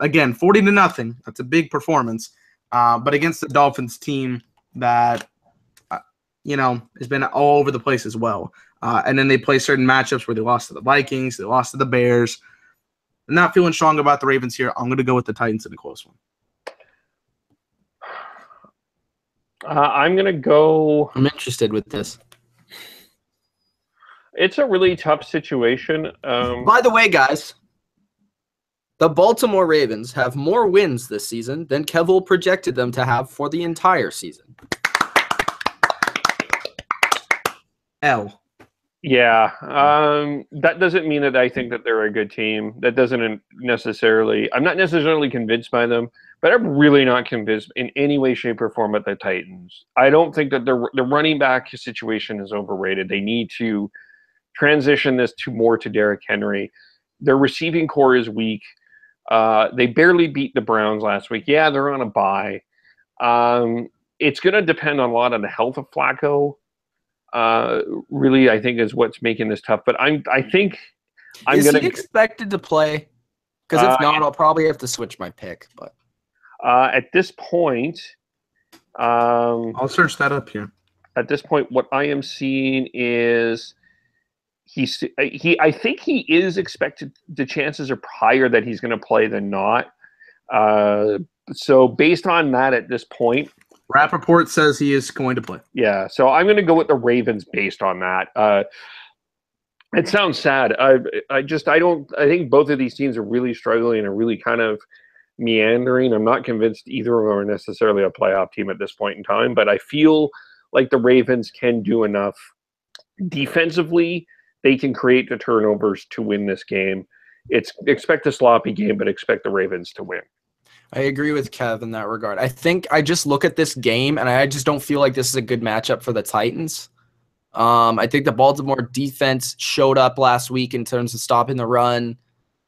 Again, 40-0. That's a big performance. But against the Dolphins team that, has been all over the place as well. And then they play certain matchups where they lost to the Vikings, they lost to the Bears. I'm not feeling strong about the Ravens here. I'm going to go with the Titans in a close one. I'm going to go. I'm interested with this. It's a really tough situation. By the way, guys, the Baltimore Ravens have more wins this season than Kevil projected them to have for the entire season. L. Yeah, that doesn't mean that I think that they're a good team. That doesn't necessarily. I'm not necessarily convinced by them, but I'm really not convinced in any way, shape, or form at the Titans. I don't think that the running back situation is overrated. They need to transition this more to Derrick Henry. Their receiving core is weak. They barely beat the Browns last week. Yeah, they're on a bye. It's going to depend a lot on the health of Flacco. Really, I think is what's making this tough. But I think I'm going to. Is he expected to play? Because if not, I'll probably have to switch my pick. But at this point, I'll search that up here. At this point, what I am seeing is I think he is expected. The chances are higher that he's going to play than not. So based on that, at this point. Rappaport says he is going to play. Yeah, so I'm going to go with the Ravens based on that. It sounds sad. I think both of these teams are really struggling and are really kind of meandering. I'm not convinced either of them are necessarily a playoff team at this point in time, but I feel like the Ravens can do enough. Defensively, they can create the turnovers to win this game. Expect a sloppy game, but expect the Ravens to win. I agree with Kev in that regard. I think I just look at this game, and I just don't feel like this is a good matchup for the Titans. I think the Baltimore defense showed up last week in terms of stopping the run.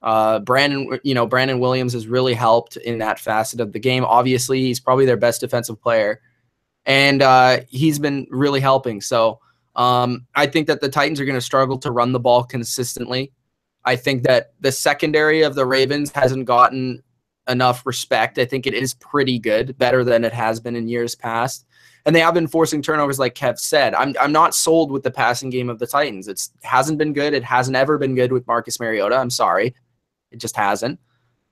Brandon Williams has really helped in that facet of the game. Obviously, he's probably their best defensive player, and he's been really helping. So I think that the Titans are going to struggle to run the ball consistently. I think that the secondary of the Ravens hasn't gotten enough respect. I think it is pretty good, better than it has been in years past. And they have been forcing turnovers, like Kev said. I'm not sold with the passing game of the Titans. It hasn't been good. It hasn't ever been good with Marcus Mariota. I'm sorry. It just hasn't.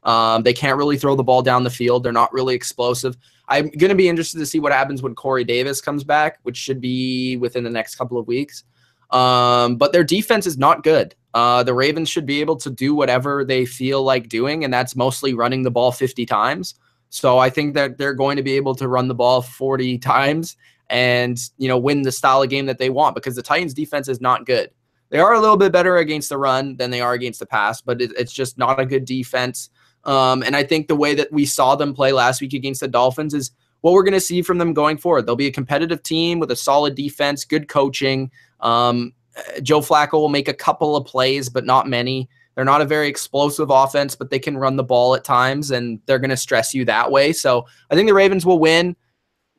They can't really throw the ball down the field. They're not really explosive. I'm going to be interested to see what happens when Corey Davis comes back, which should be within the next couple of weeks. But their defense is not good. The Ravens should be able to do whatever they feel like doing, and that's mostly running the ball 50 times. So I think that they're going to be able to run the ball 40 times and, win the style of game that they want, because the Titans defense is not good. They are a little bit better against the run than they are against the pass, but it's just not a good defense. And I think the way that we saw them play last week against the Dolphins is what we're going to see from them going forward. They'll be a competitive team with a solid defense, good coaching. Joe Flacco will make a couple of plays, but not many. They're not a very explosive offense, but they can run the ball at times, and they're going to stress you that way. So I think the Ravens will win,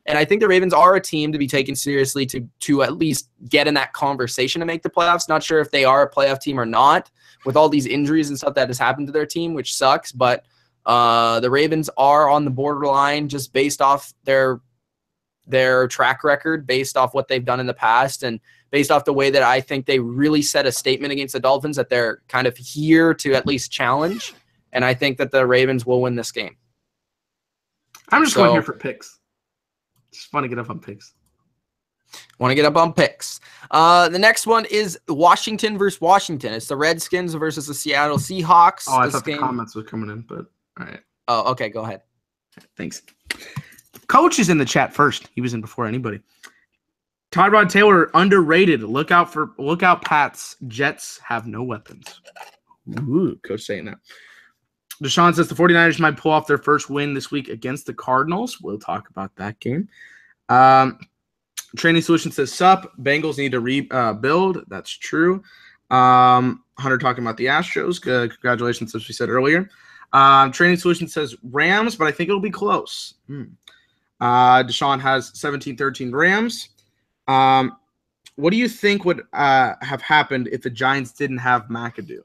and I think the Ravens are a team to be taken seriously to at least get in that conversation to make the playoffs. Not sure if they are a playoff team or not with all these injuries and stuff that has happened to their team, which sucks, but the Ravens are on the borderline just based off their track record, based off what they've done in the past, and based off the way that I think they really set a statement against the Dolphins that they're kind of here to at least challenge. And I think that the Ravens will win this game. I'm just going here for picks. Just want to get up on picks. Want to get up on picks. The next one is Washington versus Washington. It's the Redskins versus the Seattle Seahawks. Oh, I thought the comments were coming in, but all right. Oh, okay. Go ahead. Thanks. Coach is in the chat first. He was in before anybody. Tyrod Taylor, underrated. Look out, Pats. Jets have no weapons. Ooh, coach saying that. Deshaun says the 49ers might pull off their first win this week against the Cardinals. We'll talk about that game. Training Solution says, sup. Bengals need to rebuild. That's true. Hunter talking about the Astros. Good. Congratulations, as we said earlier. Training Solution says Rams, but I think it'll be close. Deshaun has 17-13 Rams. What do you think would have happened if the Giants didn't have McAdoo?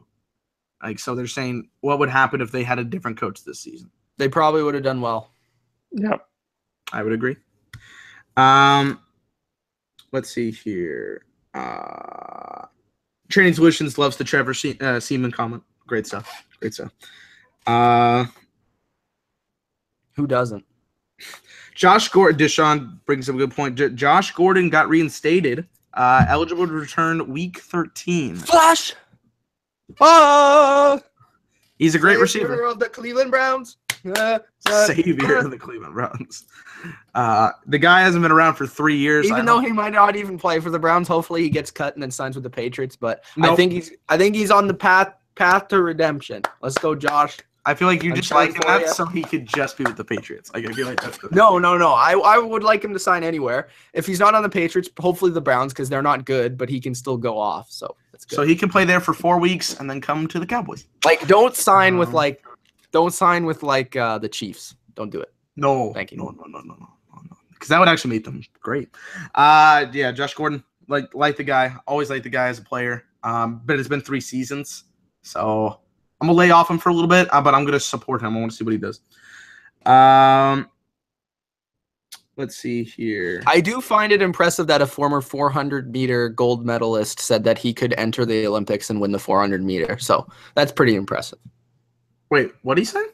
So they're saying what would happen if they had a different coach this season? They probably would have done well. Yep. I would agree. Let's see here. Training Solutions loves the Trevor Seaman comment. Great stuff. Who doesn't? Josh Gordon, Deshaun brings up a good point. Josh Gordon got reinstated, eligible to return week 13. Flash! He's a great receiver. Savior of the Cleveland Browns. Savior of the Cleveland Browns. The guy hasn't been around for 3 years. Even though he might not even play for the Browns, hopefully he gets cut and then signs with the Patriots. But nope. I think he's on the path to redemption. Let's go, Josh. I feel like you just like that so he could just be with the Patriots. I feel like that's No. I would like him to sign anywhere. If he's not on the Patriots, hopefully the Browns, because they're not good, but he can still go off. So that's good. So he can play there for 4 weeks and then come to the Cowboys. Don't sign with the Chiefs. Don't do it. No. Thank you. No. Because that would actually make them great. Yeah, Josh Gordon, like the guy. Always like the guy as a player. But it's been 3 seasons, so I'm going to lay off him for a little bit, but I'm going to support him. I want to see what he does. Let's see here. I do find it impressive that a former 400-meter gold medalist said that he could enter the Olympics and win the 400-meter. So that's pretty impressive. Wait, what did he say?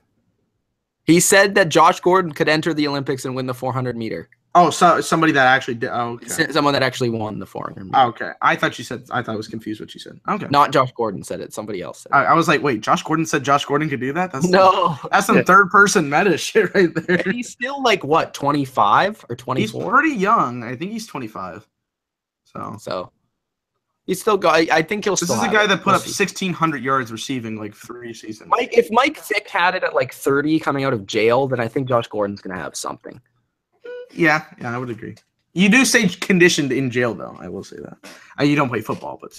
He said that Josh Gordon could enter the Olympics and win the 400-meter. Oh, so somebody that actually did. Oh, okay. Someone that actually won the 400-meter. Oh, okay. I was confused what you said. Okay. Not Josh Gordon said it. Somebody else said it. I was like, wait, Josh Gordon said Josh Gordon could do that? That's some third-person meta shit right there. And he's still 25 or 24? He's pretty young. I think he's 25. So he's still got. I think he'll. This is a guy that put up 1,600 yards receiving 3 seasons. If Mike Vick had it at 30 coming out of jail, then I think Josh Gordon's gonna have something. Yeah, I would agree. You do say conditioned in jail, though. I will say that. You don't play football, but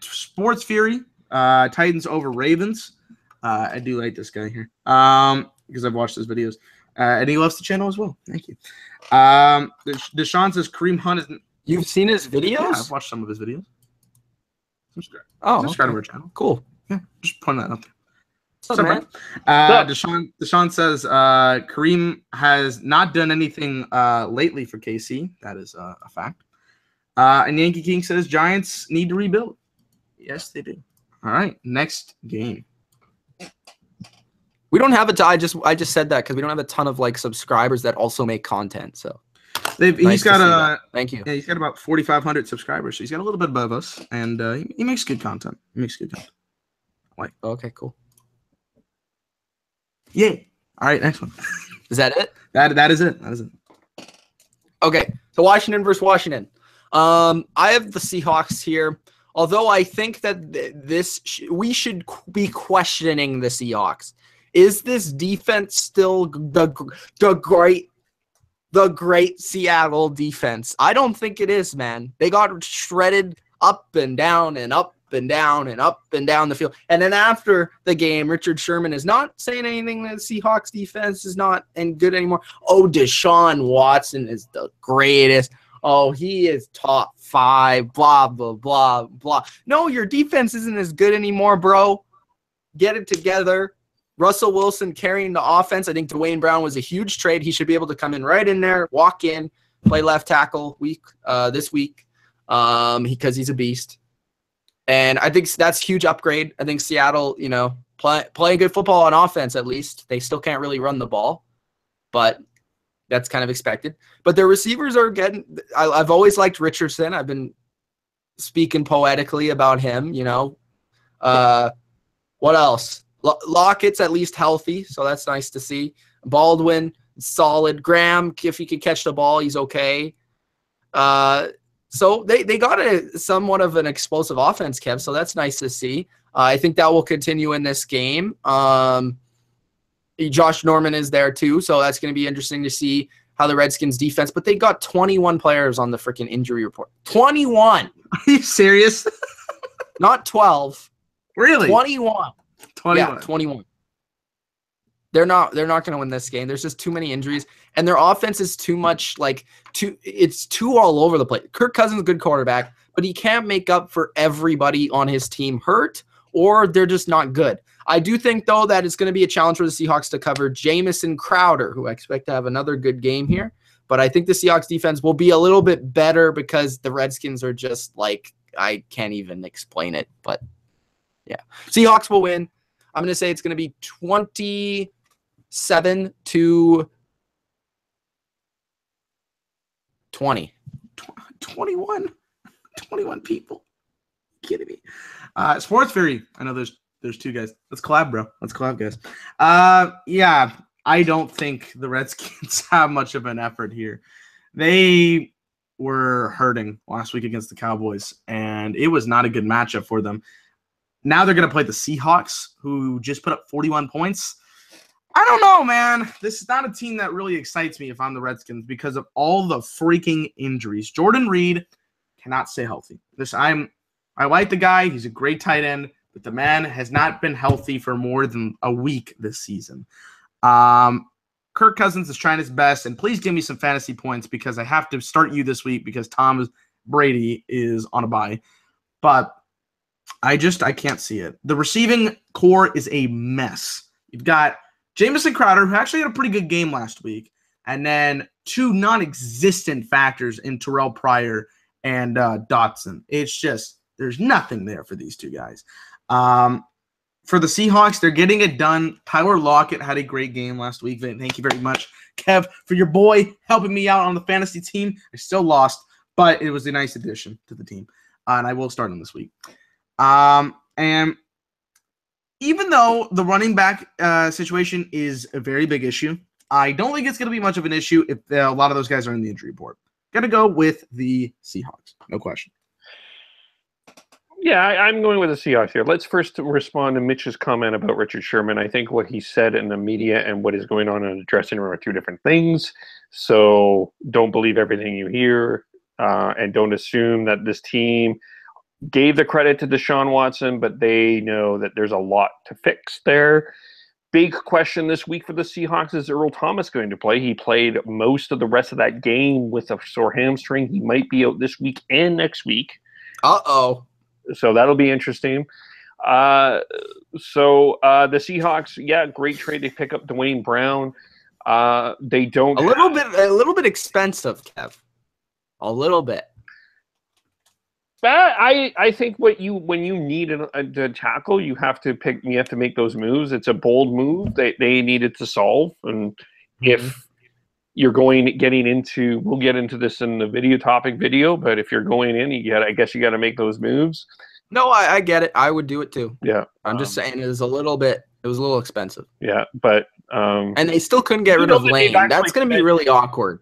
Sports Fury, Titans over Ravens. I do like this guy here because I've watched his videos, and he loves the channel as well. Thank you. Deshaun says Kareem Hunt is. You've seen his videos? Yeah, I've watched some of his videos. Subscribe. Oh, subscribe to our channel. Cool. Yeah, just pointing that out there. What's up, man? Deshaun says Kareem has not done anything lately for KC. That is a fact. And Yankee King says Giants need to rebuild. Yes, they do. All right, next game. We don't have I just said that because we don't have a ton of like subscribers that also make content. So he's got thank you. Yeah, he's got about 4,500 subscribers. So he's got a little bit above us, and he makes good content. Like, okay, cool. Yeah. All right, next one. Is that it? That is it. Okay, so Washington versus Washington. I have the Seahawks here. Although I think that we should be questioning the Seahawks. Is this defense still the great Seattle defense? I don't think it is, man. They got shredded up and down and up and down and up and down the field. And then after the game, Richard Sherman is not saying anything that the Seahawks defense is not good anymore. Oh, Deshaun Watson is the greatest. Oh, he is top 5, blah, blah, blah, blah. No, your defense isn't as good anymore, bro. Get it together. Russell Wilson carrying the offense. I think Dwayne Brown was a huge trade. He should be able to come in right in there, walk in, play left tackle this week because he's a beast. And I think that's a huge upgrade. I think Seattle, playing good football on offense at least. They still can't really run the ball, but that's kind of expected. But their receivers are getting – I've always liked Richardson. I've been speaking poetically about him, What else? Lockett's at least healthy, so that's nice to see. Baldwin, solid. Graham, if he could catch the ball, he's okay. So they got somewhat of an explosive offense, Kev, so that's nice to see. I think that will continue in this game. Josh Norman is there too, so that's going to be interesting to see how the Redskins defense, but they got 21 players on the freaking injury report. 21. Are you serious? Not 12. Really? 21. 21. Yeah, 21. They're not going to win this game. There's just too many injuries, and their offense is too much it's too all over the place. Kirk Cousins, good quarterback, but he can't make up for everybody on his team hurt, or they're just not good. I do think, though, that it's going to be a challenge for the Seahawks to cover Jamison Crowder, who I expect to have another good game here. But I think the Seahawks defense will be a little bit better because the Redskins are just I can't even explain it. But, yeah. Seahawks will win. I'm going to say it's going to be 27-21. 21 people. Kidding me. Sports Fury. I know there's two guys. Let's collab, bro. Let's collab, guys. Yeah, I don't think the Redskins have much of an effort here. They were hurting last week against the Cowboys, and it was not a good matchup for them. Now they're going to play the Seahawks, who just put up 41 points. I don't know, man. This is not a team that really excites me if I'm the Redskins because of all the freaking injuries. Jordan Reed cannot stay healthy. I like the guy. He's a great tight end, but the man has not been healthy for more than a week this season. Kirk Cousins is trying his best, and please give me some fantasy points because I have to start you this week because Tom Brady is on a bye. But I can't see it. The receiving core is a mess. You've got Jamison Crowder, who actually had a pretty good game last week, and then two non-existent factors in Terrell Pryor and Dotson. It's just there's nothing there for these two guys. For the Seahawks, they're getting it done. Tyler Lockett had a great game last week. Thank you very much, Kev, for your boy helping me out on the fantasy team. I still lost, but it was a nice addition to the team, and I will start him this week. And even though the running back situation is a very big issue, I don't think it's going to be much of an issue if a lot of those guys are in the injury report. Got to go with the Seahawks. No question. Yeah, I'm going with the Seahawks here. Let's first respond to Mitch's comment about Richard Sherman. I think what he said in the media and what is going on in the dressing room are two different things. So don't believe everything you hear, and don't assume that this team gave the credit to Deshaun Watson, but they know that there's a lot to fix there. Big question this week for the Seahawks, is Earl Thomas going to play? He played most of the rest of that game with a sore hamstring. He might be out this week and next week. Uh-oh. So that'll be interesting. So the Seahawks, yeah, great trade. They pick up Dwayne Brown. They don't a little bit expensive, Kev. A little bit. I think when you need a tackle, you have to make those moves. It's a bold move they needed to solve, and if you're getting into, we'll get into this in the video, but if you're going in, I guess you got to make those moves. No, I get it. I would do it too. Yeah, I'm just saying it was a little expensive. Yeah, but and they still couldn't get rid of Lane. That's going to be really awkward.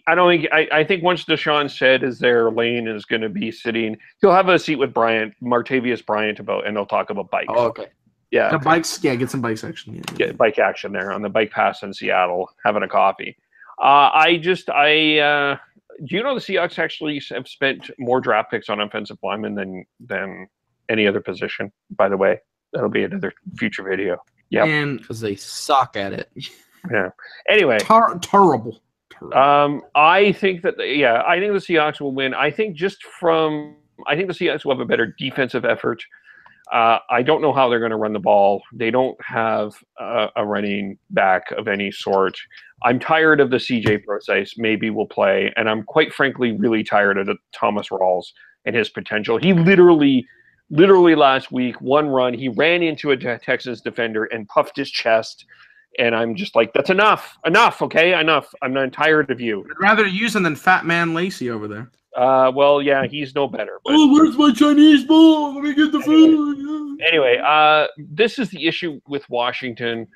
I think once Deshaun said is there, Lane is going to be sitting. He'll have a seat with Martavius Bryant and they'll talk about bikes. Oh, okay. Yeah. Bikes. Yeah, get some bikes action. Yeah. Get bike action there on the bike pass in Seattle, having a coffee. Do you know the Seahawks actually have spent more draft picks on offensive linemen than any other position? By the way, that'll be another future video. Yeah, and because they suck at it. Yeah. Anyway, terrible. I think the Seahawks will win. I think the Seahawks will have a better defensive effort. I don't know how they're going to run the ball. They don't have a running back of any sort. I'm tired of the CJ Process. Maybe will play, and I'm quite frankly really tired of the Thomas Rawls and his potential. He literally last week, one run, he ran into a Texans defender and puffed his chest. And I'm just like, that's enough, okay, enough. I'm not tired of you. I'd rather use him than Fat Man Lacey over there. Well, yeah, he's no better. But... Oh, where's my Chinese ball? Let me get the food. Anyway, this is the issue with Washington,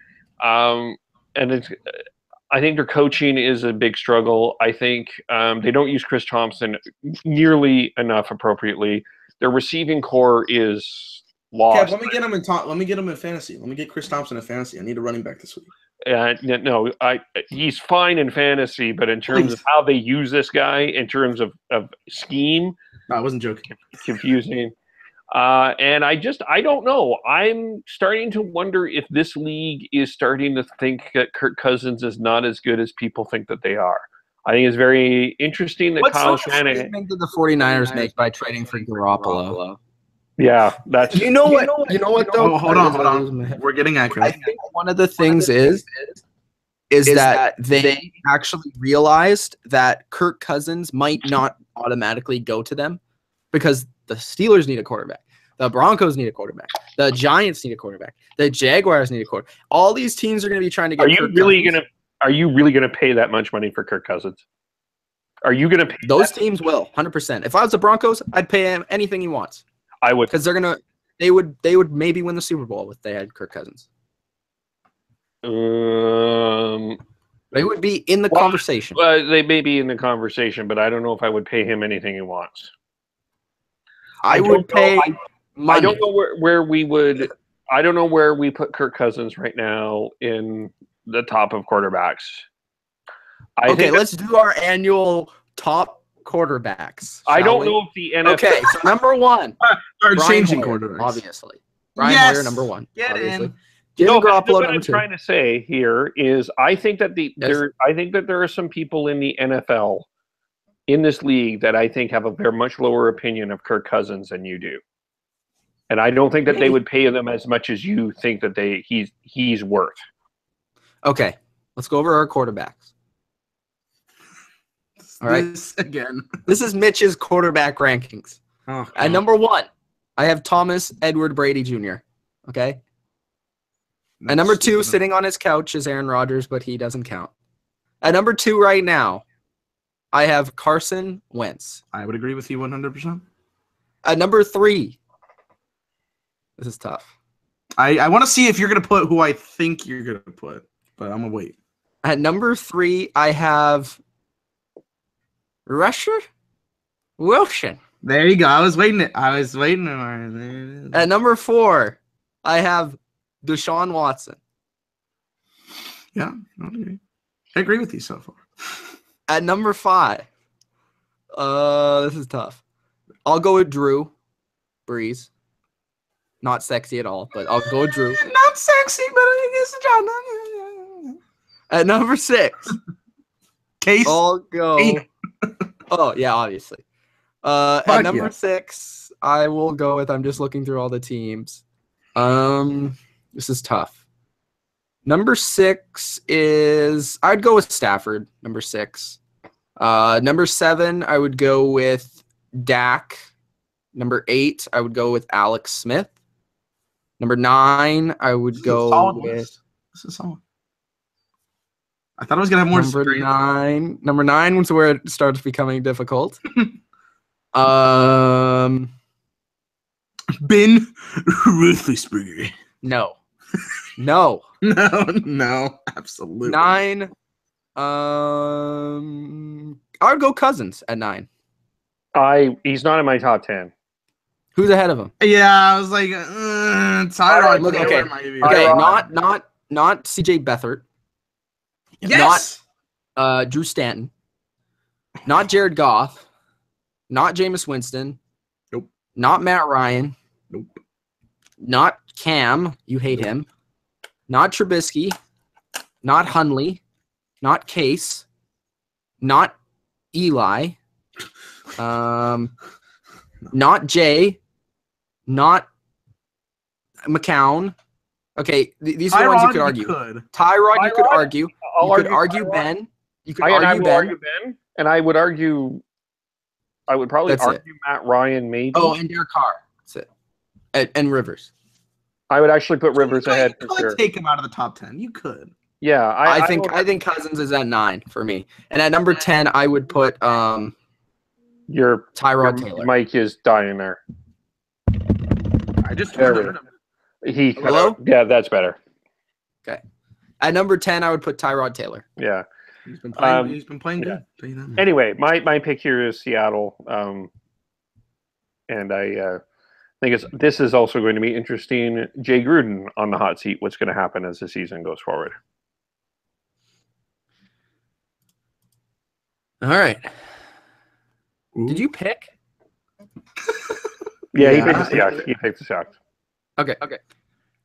and I think their coaching is a big struggle. I think they don't use Chris Thompson nearly enough appropriately. Their receiving core is lost. Kev, let me get him in fantasy. Let me get Chris Thompson in fantasy. I need a running back this week. No, he's fine in fantasy, but in terms of how they use this guy, in terms of scheme, no, I wasn't joking. Confusing. And I don't know. I'm starting to wonder if this league is starting to think that Kirk Cousins is not as good as people think that they are. I think it's very interesting that Kyle Shanahan. What did the 49ers make by trading for Garoppolo? Yeah, that's you know what though. Oh, hold on. We're getting accurate. I think one of the things is that they actually realized that Kirk Cousins might not automatically go to them because the Steelers need a quarterback, the Broncos need a quarterback, the Giants need a quarterback, the Jaguars need a quarterback. All these teams are going to be trying to get. Are you really gonna pay that much money for Kirk Cousins? Are you gonna pay? Those teams will 100%. If I was the Broncos, I'd pay him anything he wants. I would, because they would maybe win the Super Bowl if they had Kirk Cousins. They would be in the conversation. They may be in the conversation, but I don't know if I would pay him anything he wants. I would pay money. I don't know where we would. I don't know where we put Kirk Cousins right now in the top of quarterbacks. Okay, let's do our annual top quarterbacks. I don't know if the NFL. Okay, so number one, are changing quarterbacks, obviously. Brian Hoyer, number one. Get obviously. in. What I'm trying to say here is, I think that there are some people in the NFL, in this league, that I think have a very much lower opinion of Kirk Cousins than you do, and I don't think that they would pay them as much as you think that he's worth. Okay, let's go over our quarterbacks. All right. This is Mitch's quarterback rankings. Oh, at number one, I have Thomas Edward Brady Jr. Okay. At number two, sitting on his couch, is Aaron Rodgers, but he doesn't count. At number two right now, I have Carson Wentz. I would agree with you 100%. At number three, this is tough. I want to see if you're going to put who I think you're going to put, but I'm going to wait. At number three, I have Rusher Wilson. There you go. I was waiting. At number four, I have Deshaun Watson. Yeah, I agree with you so far. At number five, this is tough. I'll go with Drew Brees. Not sexy at all, but I'll go with Drew. Not sexy, but I guess the job. At number six, Case. I'll go. Oh yeah, obviously. At number six, I will go with, I'm just looking through all the teams. This is tough. Number 6 is, I'd go with Stafford, number 6. Number 7, I would go with Dak. Number 8, I would go with Alex Smith. Number 9, I would go with. This is solid. I thought I was gonna have more. Number 9 was where it starts becoming difficult. Ben Roethlisberger. No, absolutely. 9. I would go Cousins at 9. He's not in my top 10. Who's ahead of him? Yeah, I was like, Tyrod. Okay, not CJ Beathard. Yes. Not Drew Stanton. Not Jared Goff. Not Jameis Winston. Nope. Not Matt Ryan. Nope. Not Cam. You hate him. Not Trubisky. Not Hundley. Not Case. Not Eli. Not Jay. Not McCown. Okay, these are the ones you could argue. Tyrod, you could argue. You could argue Ben. You could argue Ben. And I would argue. I would probably argue Matt Ryan, maybe. Oh, and Derek Carr. That's it. And Rivers. I would actually put Rivers ahead for sure. You could take him out of the top 10. You could. Yeah, I think Cousins is at 9 for me, and at number 10 I would put your Tyrod Taylor. Mike is dying there. I just heard him. Hello? Yeah, that's better. Okay. At number 10, I would put Tyrod Taylor. Yeah. He's been playing good. Yeah. Anyway, my pick here is Seattle. And I think this is also going to be interesting. Jay Gruden on the hot seat. What's going to happen as the season goes forward? All right. Ooh. Did you pick? Yeah, he picked the Seahawks. He picked the Seahawks. Okay.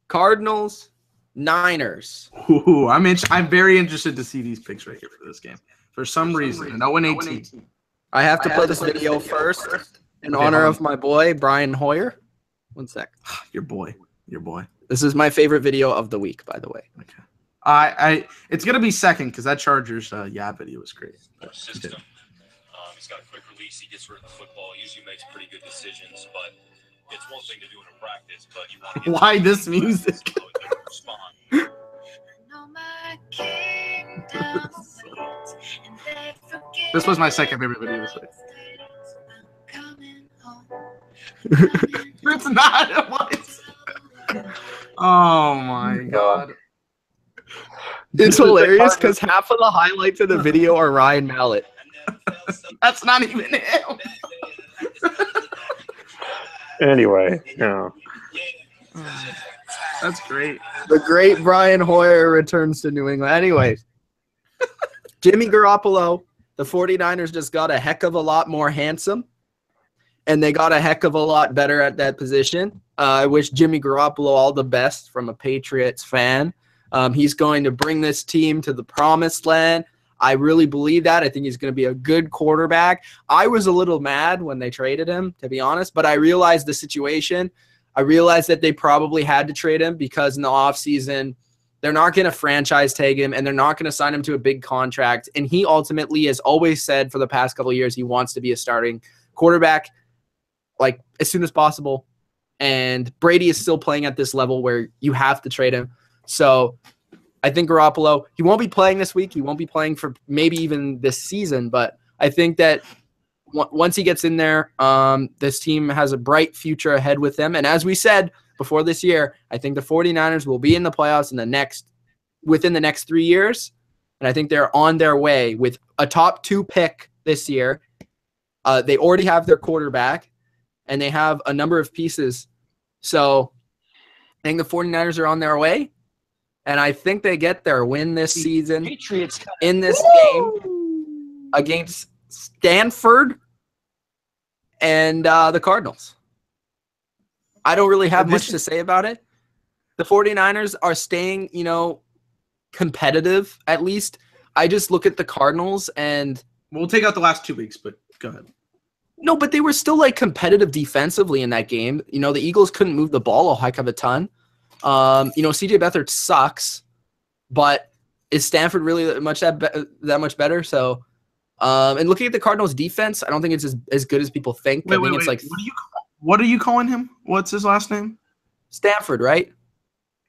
Cardinals, Niners. Ooh, I'm very interested to see these picks right here for this game. For some reason, an 0-18. I have to play this video first in honor of my boy, Brian Hoyer. 1 sec. Your boy. This is my favorite video of the week, by the way. Okay. It's gonna be second because that Chargers video was great. System. He's got a quick release. He gets rid of the football. Usually makes pretty good decisions, but it's one thing to do in a practice. But you want to why this music? This was my second favorite video this week. It's not. It was. Oh my god. It's hilarious because half of the highlights of the video are Ryan Mallett. That's not even him. Anyway, yeah. That's great. The great Brian Hoyer returns to New England. Anyways, Jimmy Garoppolo, the 49ers just got a heck of a lot more handsome, and they got a heck of a lot better at that position. I wish Jimmy Garoppolo all the best from a Patriots fan. He's going to bring this team to the promised land. I really believe that. I think he's going to be a good quarterback. I was a little mad when they traded him, to be honest, but I realized the situation. I realized that they probably had to trade him because in the offseason, they're not going to franchise tag him and they're not going to sign him to a big contract. And he ultimately has always said for the past couple of years he wants to be a starting quarterback like as soon as possible. And Brady is still playing at this level where you have to trade him. So I think Garoppolo, he won't be playing this week. He won't be playing for maybe even this season. But I think that once he gets in there, this team has a bright future ahead with them. And as we said before this year, I think the 49ers will be in the playoffs within the next 3 years. And I think they're on their way with a top 2 pick this year. They already have their quarterback, and they have a number of pieces. So I think the 49ers are on their way. And I think they get their win this season in this game against Stanford and the Cardinals. I don't really have much to say about it. The 49ers are staying, competitive at least. I just look at the Cardinals and we'll take out the last 2 weeks, but go ahead. No, but they were still like competitive defensively in that game. You know, the Eagles couldn't move the ball a heck of a ton. You know, CJ Beathard sucks, but is Stanford really that much better? So, and looking at the Cardinals' defense, I don't think it's as good as people think. I think it's like what are you calling him? What's his last name? Stanford, right?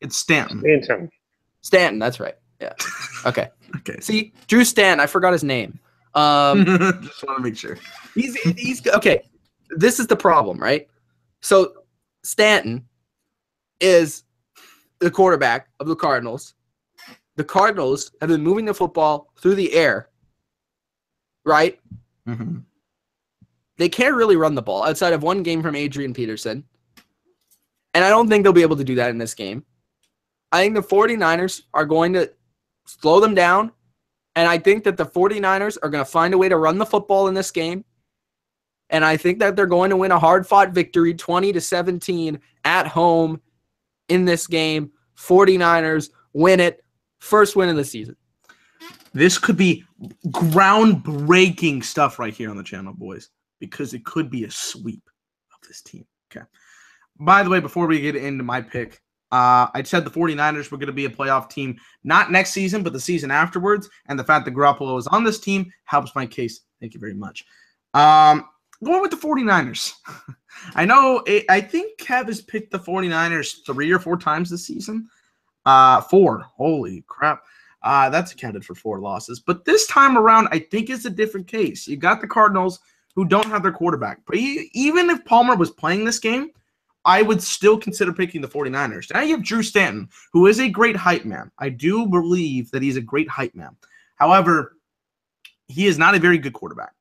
It's Stanton. Stanton, that's right. Yeah. Okay. Okay. See, Drew Stanton, I forgot his name. Just want to make sure. He's okay. This is the problem, right? So Stanton is the quarterback of the Cardinals. The Cardinals have been moving the football through the air, right? Mm-hmm. They can't really run the ball outside of one game from Adrian Peterson. And I don't think they'll be able to do that in this game. I think the 49ers are going to slow them down. And I think that the 49ers are going to find a way to run the football in this game. And I think that they're going to win a hard-fought victory, 20-17 at home in this game. 49ers win it. First win of the season. This could be groundbreaking stuff right here on the channel, boys, because it could be a sweep of this team. Okay. By the way, before we get into my pick, I said the 49ers were going to be a playoff team, not next season, but the season afterwards. And the fact that Garoppolo is on this team helps my case. Thank you very much. Going with the 49ers. I think Kev has picked the 49ers 3 or 4 times this season. 4. Holy crap. That's accounted for 4 losses. But this time around, I think it's a different case. You got the Cardinals who don't have their quarterback. But even if Palmer was playing this game, I would still consider picking the 49ers. Now you have Drew Stanton, who is a great hype man. I do believe that he's a great hype man. However, he is not a very good quarterback.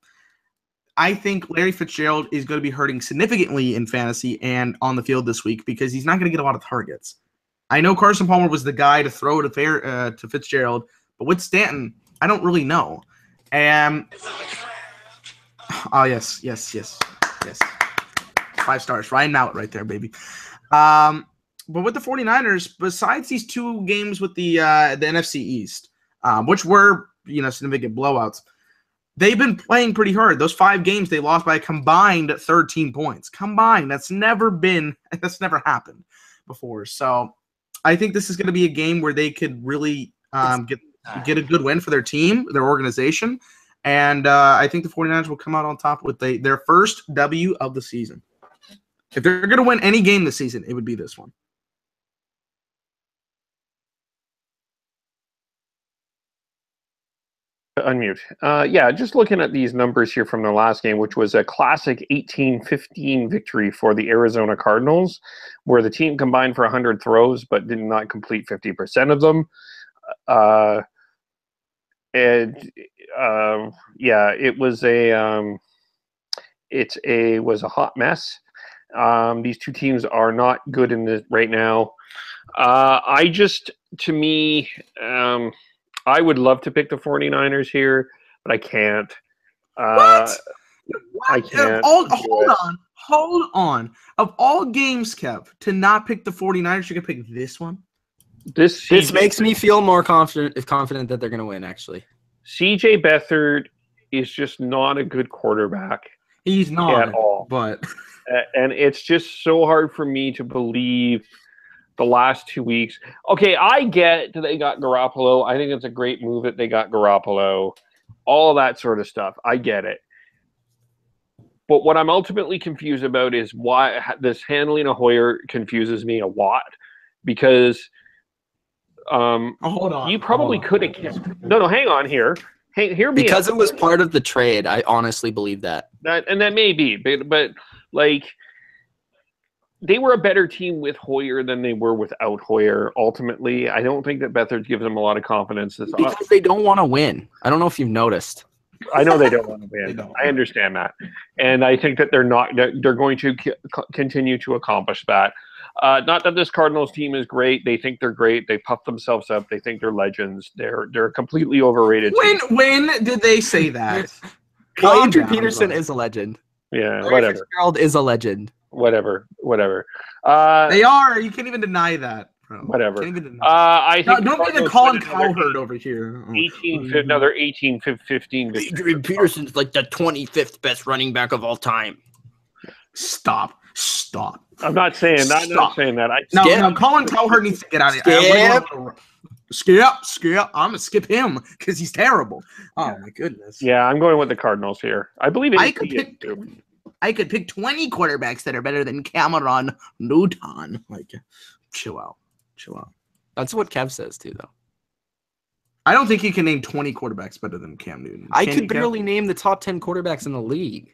I think Larry Fitzgerald is going to be hurting significantly in fantasy and on the field this week because he's not going to get a lot of targets. I know Carson Palmer was the guy to throw to Fitzgerald, but with Stanton, I don't really know. Oh, yes. 5 stars. Ryan Mallett right there, baby. But with the 49ers, besides these 2 games with the NFC East, which were, significant blowouts, they've been playing pretty hard. Those 5 games, they lost by a combined 13 points. Combined. That's never happened before. So I think this is going to be a game where they could really get a good win for their team, their organization. And I think the 49ers will come out on top with their first W of the season. If they're going to win any game this season, it would be this one. Unmute. Yeah, just looking at these numbers here from the last game, which was a classic 18-15 victory for the Arizona Cardinals, where the team combined for 100 throws but did not complete 50% of them. It was a hot mess. These 2 teams are not good in this right now. I would love to pick the 49ers here, but I can't. What? I can't. Hold on. Of all games, Kev, to not pick the 49ers, you're going to pick this one? This makes me feel more confident that they're going to win, actually. CJ Beathard is just not a good quarterback. He's not at all. But and it's just so hard for me to believe the last 2 weeks. Okay, I get that they got Garoppolo. I think it's a great move that they got Garoppolo. All that sort of stuff. I get it. But what I'm ultimately confused about is why this handling of Hoyer confuses me a lot. Because hold on. You probably could have. No, hang on here. Hear me because out. It was part of the trade. I honestly believe that. That may be, but like they were a better team with Hoyer than they were without Hoyer. Ultimately, I don't think that Beathard gives them a lot of confidence. Because they don't want to win. I don't know if you've noticed. I know they don't want to win. I understand that, and I think that they're going to continue to accomplish that. Not that this Cardinals team is great. They think they're great. They puff themselves up. They think they're legends. They're a completely overrated team. When did they say that? Well, Adrian Peterson is a legend. Yeah, Larry whatever. Fitzgerald is a legend. Whatever. They are. You can't even deny that. bro. Whatever. Can't even I think don't be the Colin Cowherd over here. 18, another 18, 15. Adrian Peterson's like the 25th best running back of all time. Stop. I'm not saying that. No, Colin Cowherd needs to get out of here. Skip. I'm gonna skip him because he's terrible. Oh my goodness. Yeah, I'm going with the Cardinals here. I believe I could pick 20 quarterbacks that are better than Cameron Newton. Like, chill out. That's what Kev says too, though. I don't think you can name 20 quarterbacks better than Cam Newton. I could barely name the top 10 quarterbacks in the league.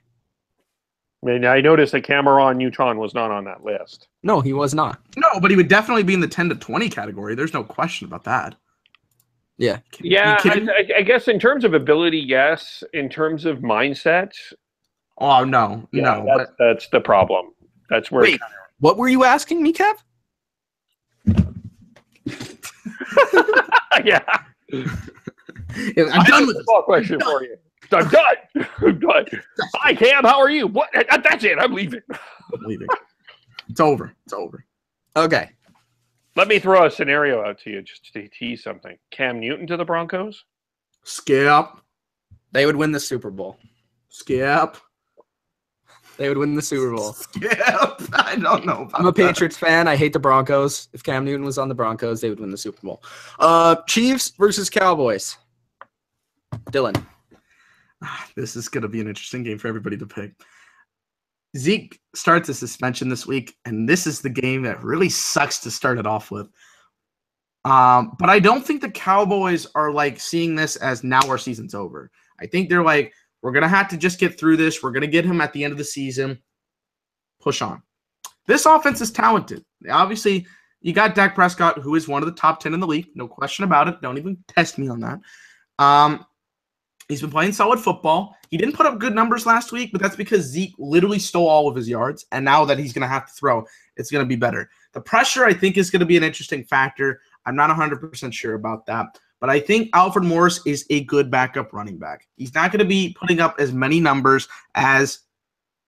I mean, I noticed that Cameron Newton was not on that list. No, he was not. No, but he would definitely be in the 10 to 20 category. There's no question about that. Yeah. Yeah, I guess in terms of ability, yes. In terms of mindset, no. That's the problem. That's where. Wait, what were you asking me, Kev? Yeah. I'm done with this. Question for you. I'm done. Hi, Cam. How are you? What? That's it. I'm leaving. It's over. Okay. Let me throw a scenario out to you just to tease something. Cam Newton to the Broncos? Skip. They would win the Super Bowl. Skip. They would win the Super Bowl. Skip. I don't know. I'm a Patriots fan. I hate the Broncos. If Cam Newton was on the Broncos, they would win the Super Bowl. Chiefs versus Cowboys. Dylan. This is going to be an interesting game for everybody to pick. Zeke starts a suspension this week, and this is the game that really sucks to start it off with. But I don't think the Cowboys are like seeing this as now our season's over. I think they're like, we're going to have to just get through this. We're going to get him at the end of the season. Push on. This offense is talented. Obviously, you got Dak Prescott, who is one of the top 10 in the league. No question about it. Don't even test me on that. He's been playing solid football. He didn't put up good numbers last week, but that's because Zeke literally stole all of his yards. And now that he's going to have to throw, it's going to be better. The pressure, I think, is going to be an interesting factor. I'm not 100% sure about that. But I think Alfred Morris is a good backup running back. He's not going to be putting up as many numbers as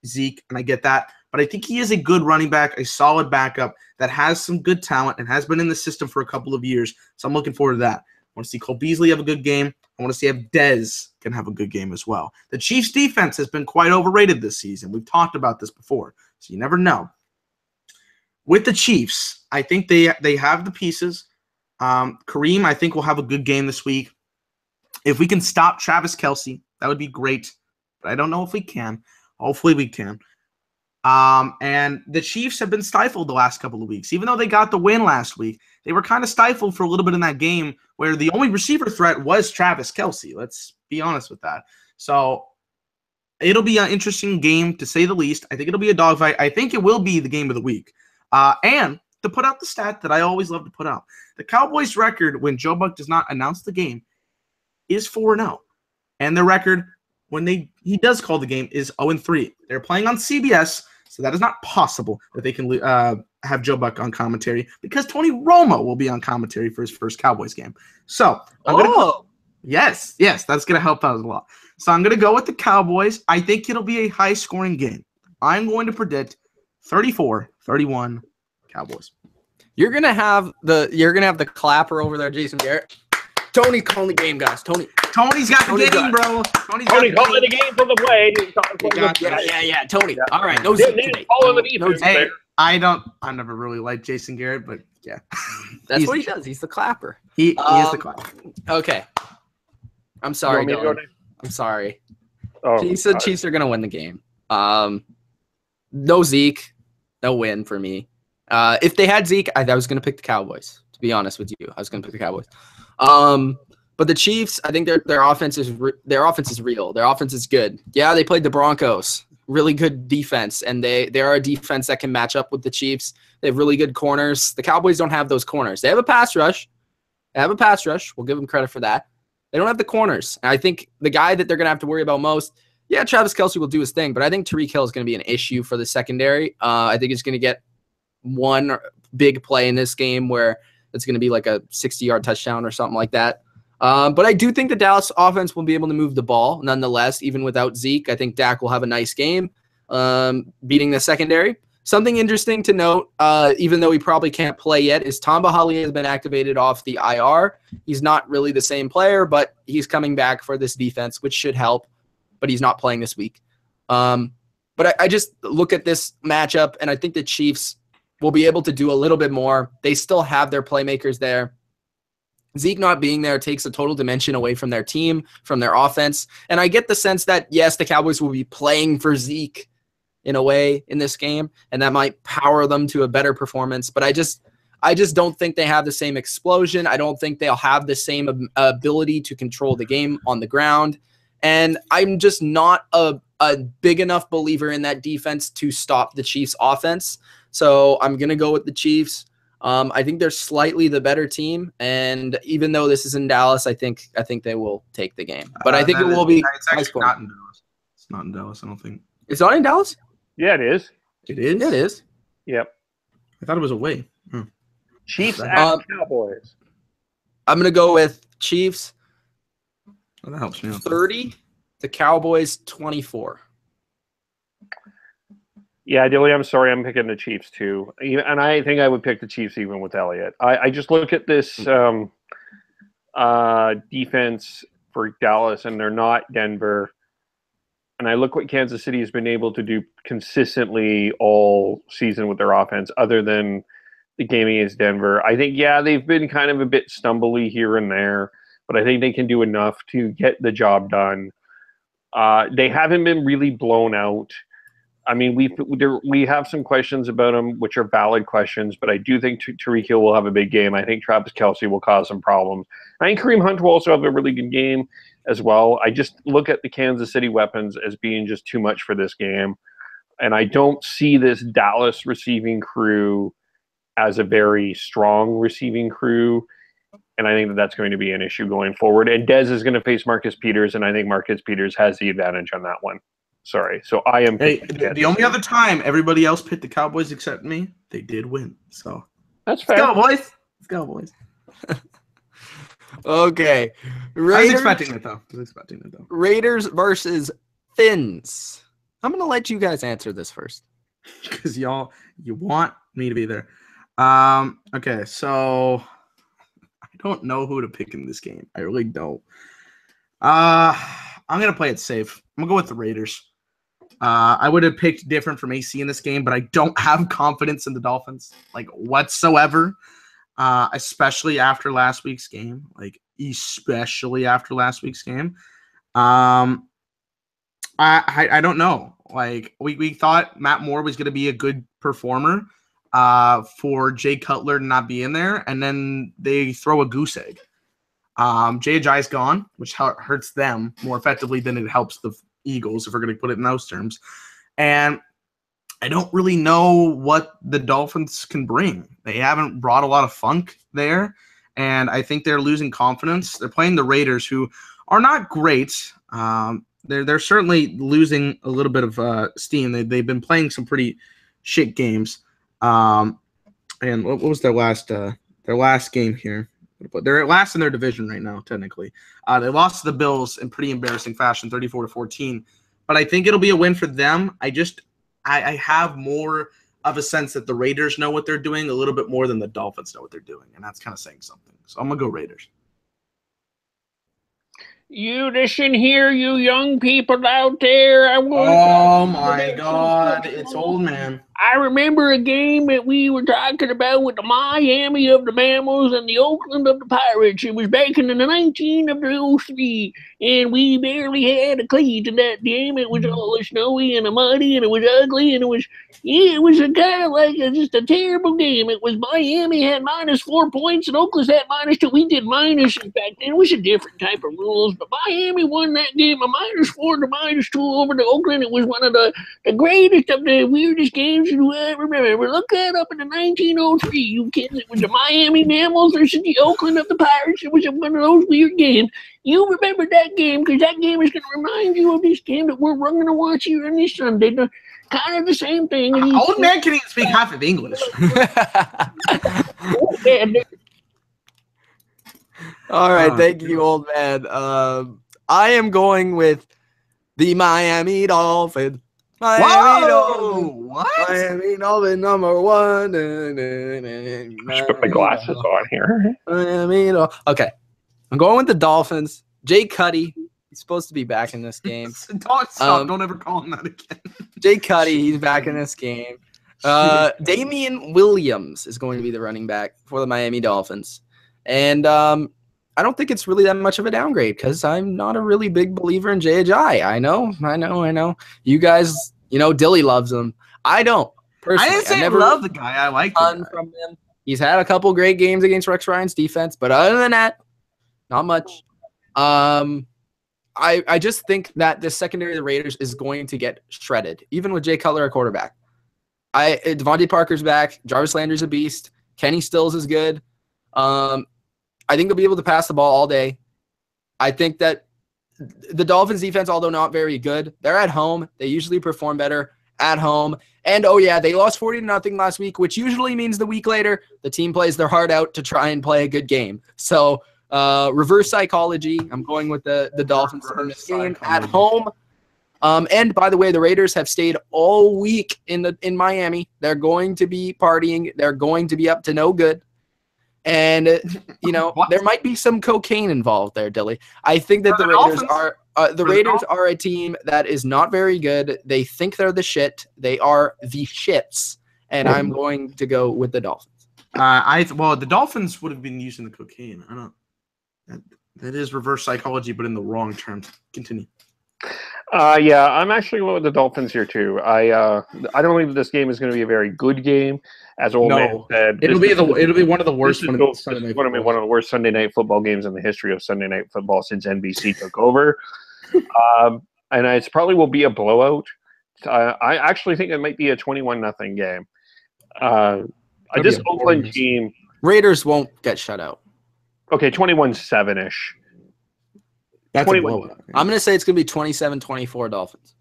Zeke, and I get that. But I think he is a good running back, a solid backup that has some good talent and has been in the system for a couple of years. So I'm looking forward to that. I want to see Cole Beasley have a good game. I want to see if Dez can have a good game as well. The Chiefs' defense has been quite overrated this season. We've talked about this before, so you never know. With the Chiefs, I think they have the pieces. Kareem, I think, will have a good game this week. If we can stop Travis Kelce, that would be great. But I don't know if we can. Hopefully we can. And the Chiefs have been stifled the last couple of weeks. Even though they got the win last week, they were kind of stifled for a little bit in that game where the only receiver threat was Travis Kelce. Let's be honest with that. So it'll be an interesting game, to say the least. I think it'll be a dogfight. I think it will be the game of the week. And to put out the stat that I always love to put out, the Cowboys' record when Joe Buck does not announce the game is 4-0. And their record when he does call the game is 0-3. They're playing on CBS, so that is not possible that they can have Joe Buck on commentary because Tony Romo will be on commentary for his first Cowboys game. So, yes, that's going to help out a lot. So I'm going to go with the Cowboys. I think it'll be a high-scoring game. I'm going to predict 34-31 Cowboys. You're gonna have the clapper over there, Jason Garrett. Tony's calling the game, guys. Tony's got the game, bro. Tony calling the game from the play. Yeah. Tony. Yeah. All right. No Zeke today. Hey, I never really liked Jason Garrett, but yeah. That's what he does. He's the clapper. He is the clapper. Okay. I'm sorry, Dylan. I'm sorry. Chiefs are gonna win the game. No Zeke, no win for me. If they had Zeke, I was going to pick the Cowboys, to be honest with you. I was going to pick the Cowboys. But the Chiefs, I think their offense is real. Their offense is good. Yeah, they played the Broncos. Really good defense, and they're a defense that can match up with the Chiefs. They have really good corners. The Cowboys don't have those corners. They have a pass rush. We'll give them credit for that. They don't have the corners. And I think the guy that they're going to have to worry about most, yeah, Travis Kelce will do his thing, but I think Tyreek Hill is going to be an issue for the secondary. I think it's going to get one big play in this game where it's going to be like a 60-yard touchdown or something like that. But I do think the Dallas offense will be able to move the ball nonetheless, even without Zeke. I think Dak will have a nice game beating the secondary. Something interesting to note, even though he probably can't play yet, is Tamba Hali has been activated off the IR. He's not really the same player, but he's coming back for this defense, which should help, but he's not playing this week. But I just look at this matchup, and I think the Chiefs will be able to do a little bit more. They still have their playmakers there. Zeke not being there takes a total dimension away from their team, from their offense. And I get the sense that, yes, the Cowboys will be playing for Zeke in a way in this game, and that might power them to a better performance. But I just don't think they have the same explosion. I don't think they'll have the same ability to control the game on the ground. And I'm just not a big enough believer in that defense to stop the Chiefs' offense. So I'm going to go with the Chiefs. I think they're slightly the better team, and even though this is in Dallas, I think they will take the game. But I think it will be. It's actually not in Dallas. It's not in Dallas. I don't think it's not in Dallas. Yeah, it is. It is. It is. Yep. I thought it was away. Chiefs at Cowboys. I'm gonna go with Chiefs. Oh, that helps me out. 30. The Cowboys 24. Yeah, Dilly, I'm sorry. I'm picking the Chiefs too. And I think I would pick the Chiefs even with Elliott. I just look at this defense for Dallas, and they're not Denver. And I look what Kansas City has been able to do consistently all season with their offense, other than the game against Denver. I think, yeah, they've been kind of a bit stumbly here and there, but I think they can do enough to get the job done. They haven't been really blown out. I mean, we have some questions about him, which are valid questions, but I do think Tyreek Hill will have a big game. I think Travis Kelce will cause some problems. I think Kareem Hunt will also have a really good game as well. I just look at the Kansas City weapons as being just too much for this game, and I don't see this Dallas receiving crew as a very strong receiving crew, and I think that's going to be an issue going forward. And Dez is going to face Marcus Peters, and I think Marcus Peters has the advantage on that one. Sorry. So I am. Hey, the only other time everybody else picked the Cowboys except me, they did win. So that's fair. Let's go, boys. Let's go, boys. Okay. I was expecting it, though. Raiders versus Finns. I'm going to let you guys answer this first. Because you want me to be there. Okay, so I don't know who to pick in this game. I really don't. I'm going to play it safe. I'm going to go with the Raiders. I would have picked different from AC in this game, but I don't have confidence in the Dolphins, like, whatsoever, especially after last week's game. I don't know. Like, we thought Matt Moore was going to be a good performer for Jay Cutler to not be in there, and then they throw a goose egg. Jay Ajayi's gone, which hurts them more effectively than it helps the Eagles, if we're going to put it in those terms. And I don't really know what the Dolphins can bring. They haven't brought a lot of funk there, and I think they're losing confidence. They're playing the Raiders, who are not great. They're certainly losing a little bit of steam. They've been playing some pretty shit games. And what was their last game here? But they're last in their division right now, technically. They lost to the Bills in pretty embarrassing fashion, 34-14. But I think it'll be a win for them. I have more of a sense that the Raiders know what they're doing a little bit more than the Dolphins know what they're doing, and that's kind of saying something. So I'm going to go Raiders. You listen here, you young people out there. Oh, my God. It's old man. I remember a game that we were talking about with the Miami of the Mammals and the Oakland of the Pirates. It was back in the 1903, and we barely had a cleat in that game. It was all snowy and muddy, and it was ugly, and it was a kind of like just a terrible game. It was Miami had -4 points, and Oakland had -2. We did minuses back then. It was a different type of rules, but Miami won that game, a -4 to -2 over to Oakland. It was one of the greatest of the weirdest games you ever remember. Look that up in the 1903, you kids. It was the Miami Mammals versus the Oakland of the Pirates. It was one of those weird games. You remember that game, because that game is going to remind you of this game that we're going to watch here on this Sunday. Kind of the same thing. Old man can even speak half of English. All right, thank you, old man. I am going with the Miami Dolphins. Whoa! What? Miami Dolphins number one. Just put my glasses on here. Okay. I'm going with the Dolphins. Jay Cuddy. He's supposed to be back in this game. Don't ever call him that again. Jay Cuddy, he's back in this game. Damian Williams is going to be the running back for the Miami Dolphins. And I don't think it's really that much of a downgrade because I'm not a really big believer in Jay Ajayi. I know. You guys, Dilly loves him. I don't. Personally. I didn't say I love the guy. I like the guy. From him. He's had a couple great games against Rex Ryan's defense, but other than that, not much. I just think that the secondary of the Raiders is going to get shredded, even with Jay Cutler at quarterback. Devontae Parker's back. Jarvis Landry's a beast. Kenny Stills is good. I think they'll be able to pass the ball all day. I think that the Dolphins defense, although not very good, they're at home. They usually perform better at home. And, they lost 40-0 last week, which usually means the week later the team plays their heart out to try and play a good game. So, reverse psychology. I'm going with the Dolphins in this game at home. And by the way, the Raiders have stayed all week in Miami. They're going to be partying. They're going to be up to no good. And there might be some cocaine involved there, Dilly. I think that the Raiders are a team that is not very good. They think they're the shit. They are the shits. And I'm going to go with the Dolphins. The Dolphins would have been using the cocaine. I don't. That is reverse psychology, but in the wrong terms. Continue. I'm actually going with the Dolphins here too. I don't believe this game is going to be a very good game. As old man said, it'll be one of the worst. One of the worst Sunday night football games in the history of Sunday night football since NBC took over. And it probably will be a blowout. I actually think it might be a 21-0 game. This Oakland team, Raiders won't get shut out. Okay, 21-7-ish. That's a blowout. I'm going to say it's going to be 27-24 Dolphins.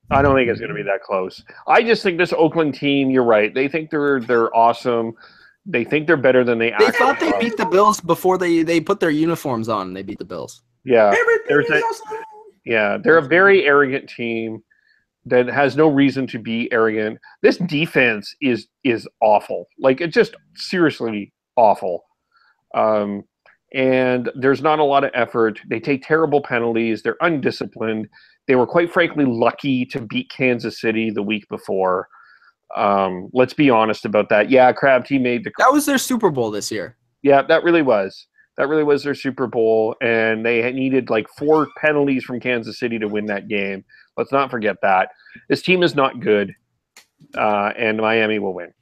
I don't think it's going to be that close. I just think this Oakland team, you're right. They think they're awesome. They think they're better than they actually thought they beat the Bills before they put their uniforms on and they beat the Bills. Yeah. They're a very arrogant team that has no reason to be arrogant. This defense is awful. Like, it's just seriously awful. And there's not a lot of effort. They take terrible penalties. They're undisciplined. They were quite frankly lucky to beat Kansas City the week before. Let's be honest about that. Yeah, Kraft, he made that was their Super Bowl this year. Yeah, that really was. That really was their Super Bowl, and they needed like 4 penalties from Kansas City to win that game. Let's not forget that. This team is not good, and Miami will win.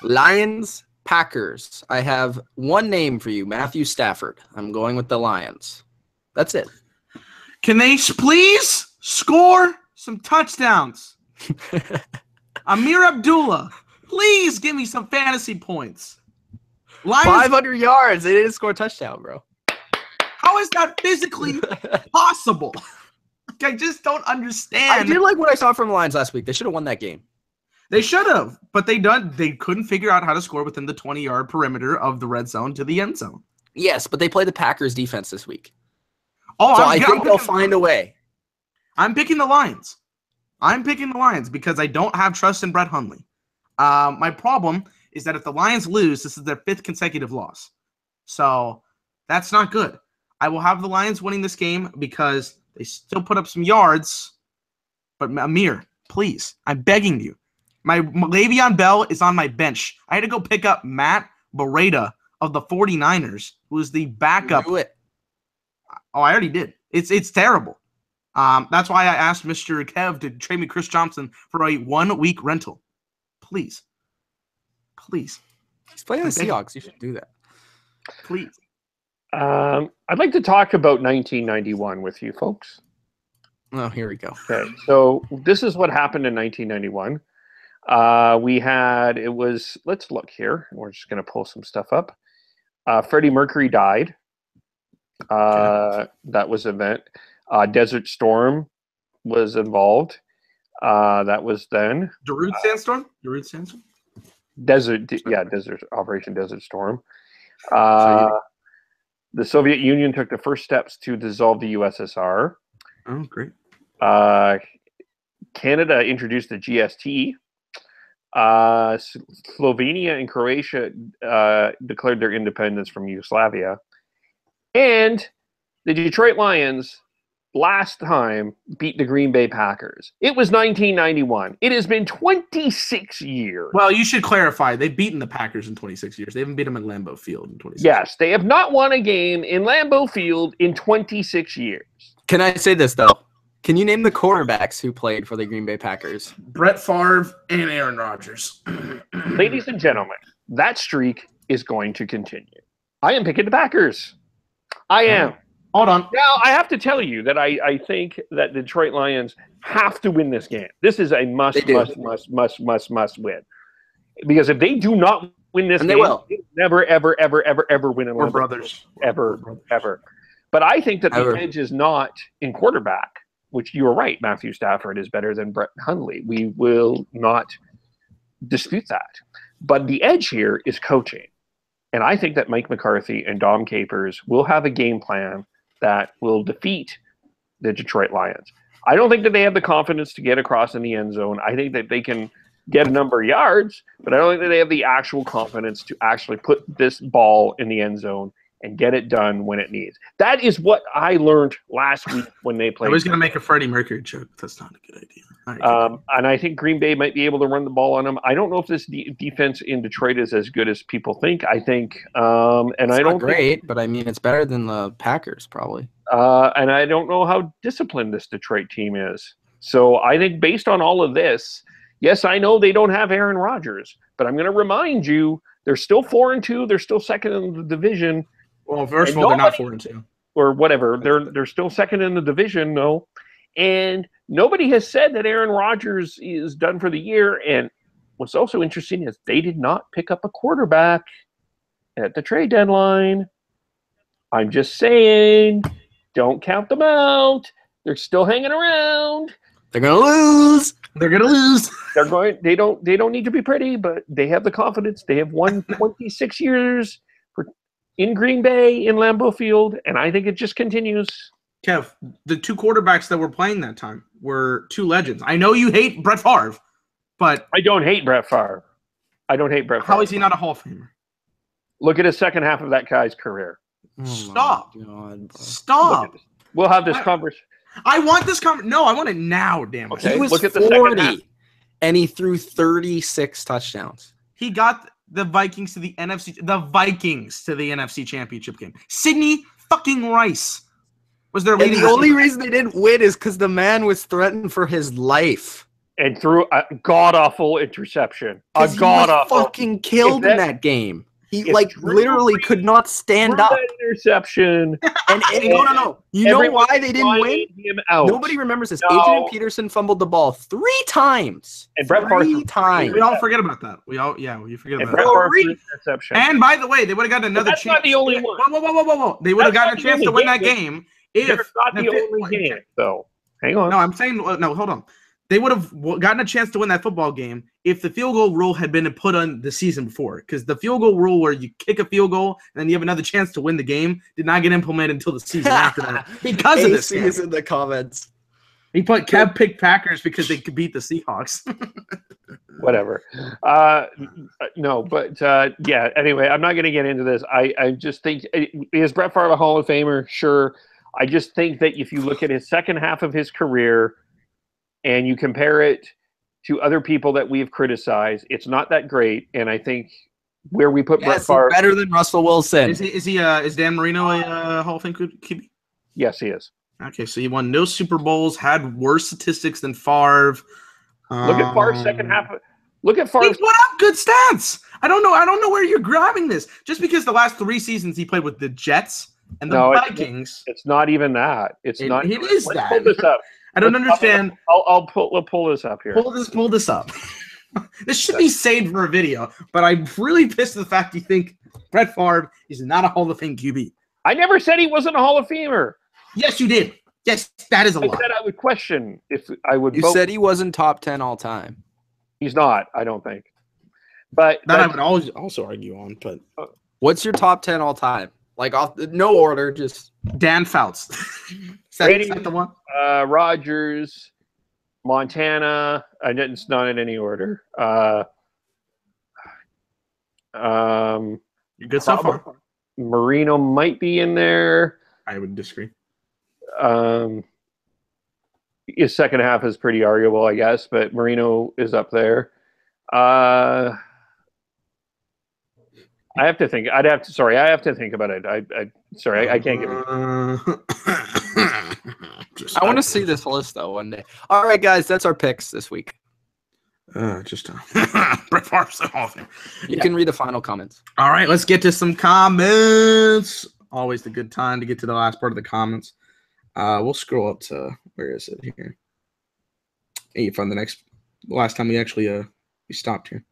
Lions, Packers. I have one name for you, Matthew Stafford. I'm going with the Lions. That's it. Can they please score some touchdowns? Amir Abdullah, please give me some fantasy points. Lions, 500 yards. They didn't score a touchdown, bro. How is that physically possible? I just don't understand. I did like what I saw from the Lions last week. They should have won that game. They should have, but they couldn't figure out how to score within the 20-yard perimeter of the red zone to the end zone. Yes, but they play the Packers defense this week. Oh, so I think they'll find a way. I'm picking the Lions. Because I don't have trust in Brett Hundley. My problem is that if the Lions lose, this is their 5th consecutive loss. So that's not good. I will have the Lions winning this game because they still put up some yards. But Amir, please, I'm begging you. My Le'Veon Bell is on my bench. I had to go pick up Matt Breida of the 49ers, who is the backup. Do it. Oh, I already did. It's terrible. That's why I asked Mr. Kev to trade me Chris Johnson for a 1-week rental. Please. He's playing the Seahawks. You should do that. Please. I'd like to talk about 1991 with you folks. Oh, here we go. Okay, so this is what happened in 1991. Let's look here. We're just going to pull some stuff up. Freddie Mercury died. That was an event. Desert Storm was involved. That was then. Darude Sandstorm? Desert Operation Desert Storm. The Soviet Union took the first steps to dissolve the USSR. Oh, great. Canada introduced the GST. Slovenia and Croatia declared their independence from Yugoslavia. And the Detroit Lions last time beat the Green Bay Packers. It was 1991. It has been 26 years. Well, you should clarify. They've beaten the Packers in 26 years. They haven't beat them at Lambeau Field in 26 years. Yes, they have not won a game in Lambeau Field in 26 years. Can I say this, though? Can you name the quarterbacks who played for the Green Bay Packers? Brett Favre and Aaron Rodgers. Ladies and gentlemen, that streak is going to continue. I am picking the Packers. I am. Hold on. Now, I have to tell you that I think that the Detroit Lions have to win this game. This is a must win. Because if they do not win this game, they will never, ever, ever, ever, ever win in We're brothers. Ever. But I think that the edge is not in quarterback, which you are right. Matthew Stafford is better than Brett Hundley. We will not dispute that. But the edge here is coaching. And I think that Mike McCarthy and Dom Capers will have a game plan that will defeat the Detroit Lions. I don't think that they have the confidence to get across in the end zone. I think that they can get a number of yards, but I don't think that they have the actual confidence to actually put this ball in the end zone and get it done when it needs. That is what I learned last week when they played. I was going to make a Freddie Mercury joke. That's not a good idea. And I think Green Bay might be able to run the ball on them. I don't know if this defense in Detroit is as good as people think. I think, and I don't great, but I mean it's better than the Packers probably. And I don't know how disciplined this Detroit team is. So I think based on all of this, yes, I know they don't have Aaron Rodgers, but I'm going to remind you they're still 4-2. They're still second in the division. Well, first of all, they're not 4-2 or whatever. They're still second in the division, no. And nobody has said that Aaron Rodgers is done for the year. And what's also interesting is they did not pick up a quarterback at the trade deadline. I'm just saying, don't count them out. They're still hanging around. They're gonna lose. They're gonna lose. They don't need to be pretty, but they have the confidence. They have won 26 years in Green Bay in Lambeau Field, and I think it just continues. Kev, the two quarterbacks that were playing that time were two legends. I know you hate Brett Favre, but I don't hate Brett Favre. How is he not a Hall of Famer? Look at his second half of that guy's career. Oh Stop. God, Stop. We'll have this conversation. I want this No, I want it now, damn it. Okay, he was look at the 40, and he threw 36 touchdowns. He got the Vikings to the NFC Championship game. Sidney fucking Rice was their leading. The only reason they didn't win is because the man was threatened for his life and threw a god-awful interception. He was fucking killed in that game. He literally could not stand up. That interception. And no. You know why they didn't win? Him out. Nobody remembers this. No. Adrian Peterson fumbled the ball 3 times. And Brett Favre 3 times. We all forget about that. You forget about that. Interception. And by the way, they would have gotten another chance. That's not the only one. Whoa. They would have gotten a chance to win that game if that's not the only game, though. Hang on. No, I'm saying no. Hold on. They would have gotten a chance to win that football game if the field goal rule had been put on the season before. Because the field goal rule where you kick a field goal and then you have another chance to win the game did not get implemented until the season after that. Because of this. AC is in the comments. He Kev picked Packers because they could beat the Seahawks. Whatever. No, but yeah, anyway, I'm not going to get into this. I just think, is Brett Favre a Hall of Famer? Sure. I just think that if you look at his second half of his career, and you compare it to other people that we've criticized, it's not that great. And I think where we put Brett Favre, better than Russell Wilson. Is Dan Marino a Hall of Fame QB? Yes, he is. Okay, so he won no Super Bowls, had worse statistics than Favre. Look at Favre's second half. Look at Favre. He put up good stats. I don't know where you're grabbing this. Just because the last 3 seasons he played with the Jets and the Vikings. It's not even that. It is that. Pull this up. I don't understand. I'll pull this up here. Pull this up. This should be saved for a video, but I'm really pissed at the fact you think Brett Favre is not a Hall of Fame QB. I never said he wasn't a Hall of Famer. Yes, you did. Yes, that is a lie. I said I would question if I would. You said he wasn't top 10 all time. He's not. I don't think. But that I would always also argue on. But what's your top 10 all time? Like off no order, just Dan Fouts. Is that the one? Rodgers, Montana. It's not in any order. You're good so far. Marino might be in there. I would disagree. His second half is pretty arguable, I guess, but Marino is up there. I have to think. I have to think about it. I can't give you. I want to see this list though one day. All right, guys, that's our picks this week. Brett Favre's the Hall of Fame. You can read the final comments. All right, let's get to some comments. Always the good time to get to the last part of the comments. We'll scroll up to where is it here? Hey, you found the last time we actually we stopped here.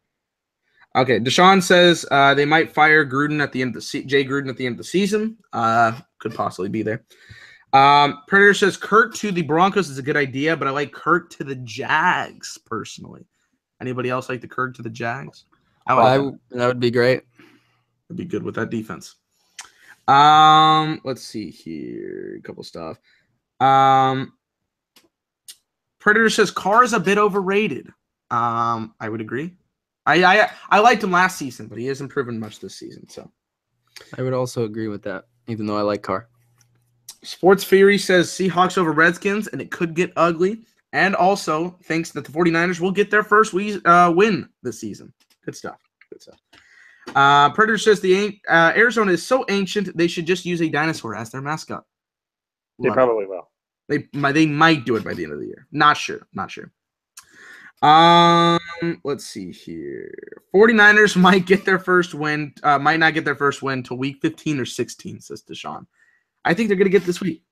Okay, Deshaun says they might fire Gruden at the end of Jay Gruden at the end of the season. Could possibly be there. Predator says Kirk to the Broncos is a good idea, but I like Kirk to the Jags personally. Anybody else like the Kirk to the Jags? That would be great. It'd be good with that defense. Let's see here. A couple stuff. Predator says Carr is a bit overrated. I would agree. I liked him last season, but he hasn't proven much this season. So I would also agree with that, even though I like Carr. Sports Theory says Seahawks over Redskins, and it could get ugly. And also thinks that the 49ers will get their first win this season. Good stuff. Good stuff. Predator says the Arizona is so ancient they should just use a dinosaur as their mascot. They probably will. They might do it by the end of the year. Not sure. Let's see here. 49ers might get their first win. Might not get their first win till week 15 or 16, says Deshaun. I think they're going to get it this week.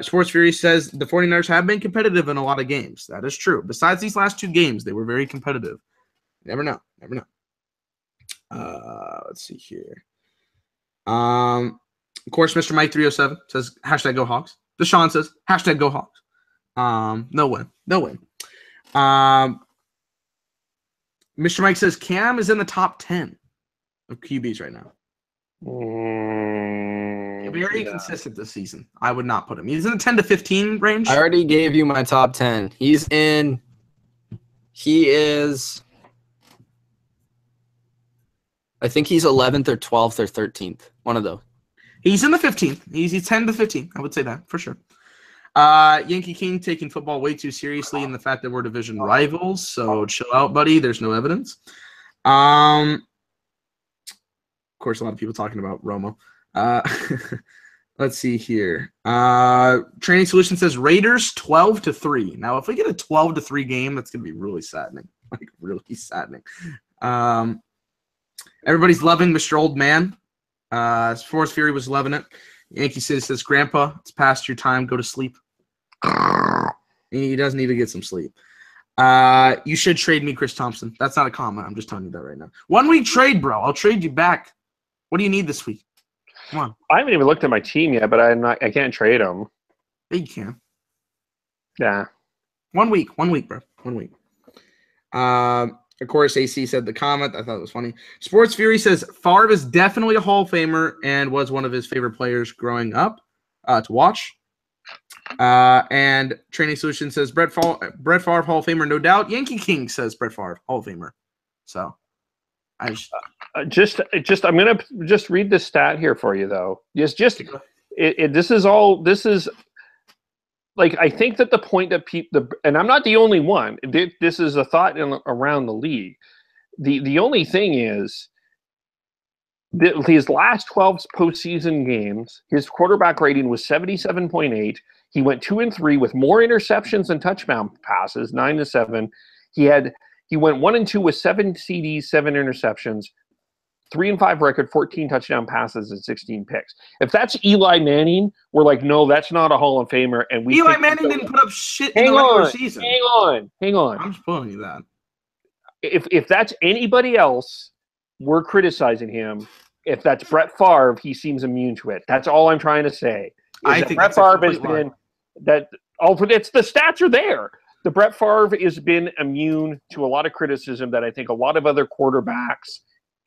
Sports Fury says the 49ers have been competitive in a lot of games. That is true. Besides these last two games, they were very competitive. Never know. Let's see here. Of course, Mr. Mike 307 says hashtag Go Hawks. Deshaun says hashtag Go Hawks. No win. Mr. Mike says Cam is in the top 10 of QBs right now. Very consistent this season. I would not put him. He's in the 10 to 15 range. I already gave you my top 10. He is I think he's 11th or 12th or 13th. One of those. He's in the 15th. He's 10 to 15. I would say that for sure. Yankee King taking football way too seriously in the fact that we're division rivals. So chill out, buddy. There's no evidence. Of course, a lot of people talking about Romo. Let's see here. Training Solution says Raiders 12-3. Now, if we get a 12-3 game, that's going to be really saddening. Like, really saddening. Everybody's loving Mr. Old Man. Force Fury was loving it. Yankee City says, Grandpa, it's past your time. Go to sleep. He does need to get some sleep. You should trade me, Chris Thompson. That's not a comment. I'm just telling you that right now. 1 week trade, bro. I'll trade you back. What do you need this week? Come on. I haven't even looked at my team yet, but I can't trade them. Yeah, you can. Yeah. 1 week, bro. 1 week. Of course, AC said the comment. I thought it was funny. Sports Fury says Favre is definitely a Hall of Famer and was one of his favorite players growing up to watch. And Training Solution says Brett Favre Hall of Famer, no doubt. Yankee King says Brett Favre Hall of Famer. So I just I'm gonna just read the stat here for you though. This is like, I think that the point that people, and I'm not the only one, this is a thought around the league. The only thing is, his last 12 postseason games, his quarterback rating was 77.8. He went 2-3 with more interceptions than touchdown passes, 9-7. He went 1-2 with 7 CDs, 7 interceptions, 3-5 record, 14 touchdown passes, and 16 picks. If that's Eli Manning, we're like, no, that's not a Hall of Famer. And Eli Manning didn't put up shit in the regular season. Hang on. I'm just telling you that. If that's anybody else, we're criticizing him. If that's Brett Favre, he seems immune to it. That's all I'm trying to say. I think Brett Favre has been that. It's the stats are there. The Brett Favre has been immune to a lot of criticism that I think a lot of other quarterbacks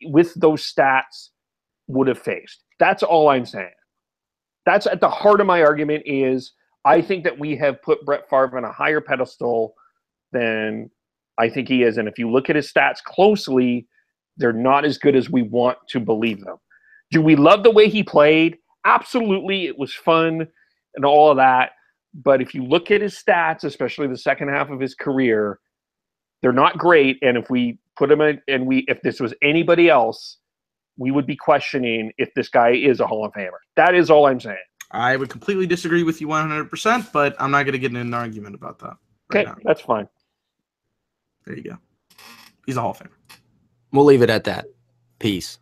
with those stats would have faced. That's all I'm saying. That's at the heart of my argument is I think that we have put Brett Favre on a higher pedestal than I think he is. And if you look at his stats closely, they're not as good as we want to believe them. Do we love the way he played? Absolutely. It was fun and all of that. But if you look at his stats, especially the second half of his career, they're not great. And if we put him in, and if this was anybody else, we would be questioning if this guy is a Hall of Famer. That is all I'm saying. I would completely disagree with you 100%, but I'm not going to get in an argument about that. Okay, that's fine. There you go. He's a Hall of Famer. We'll leave it at that. Peace.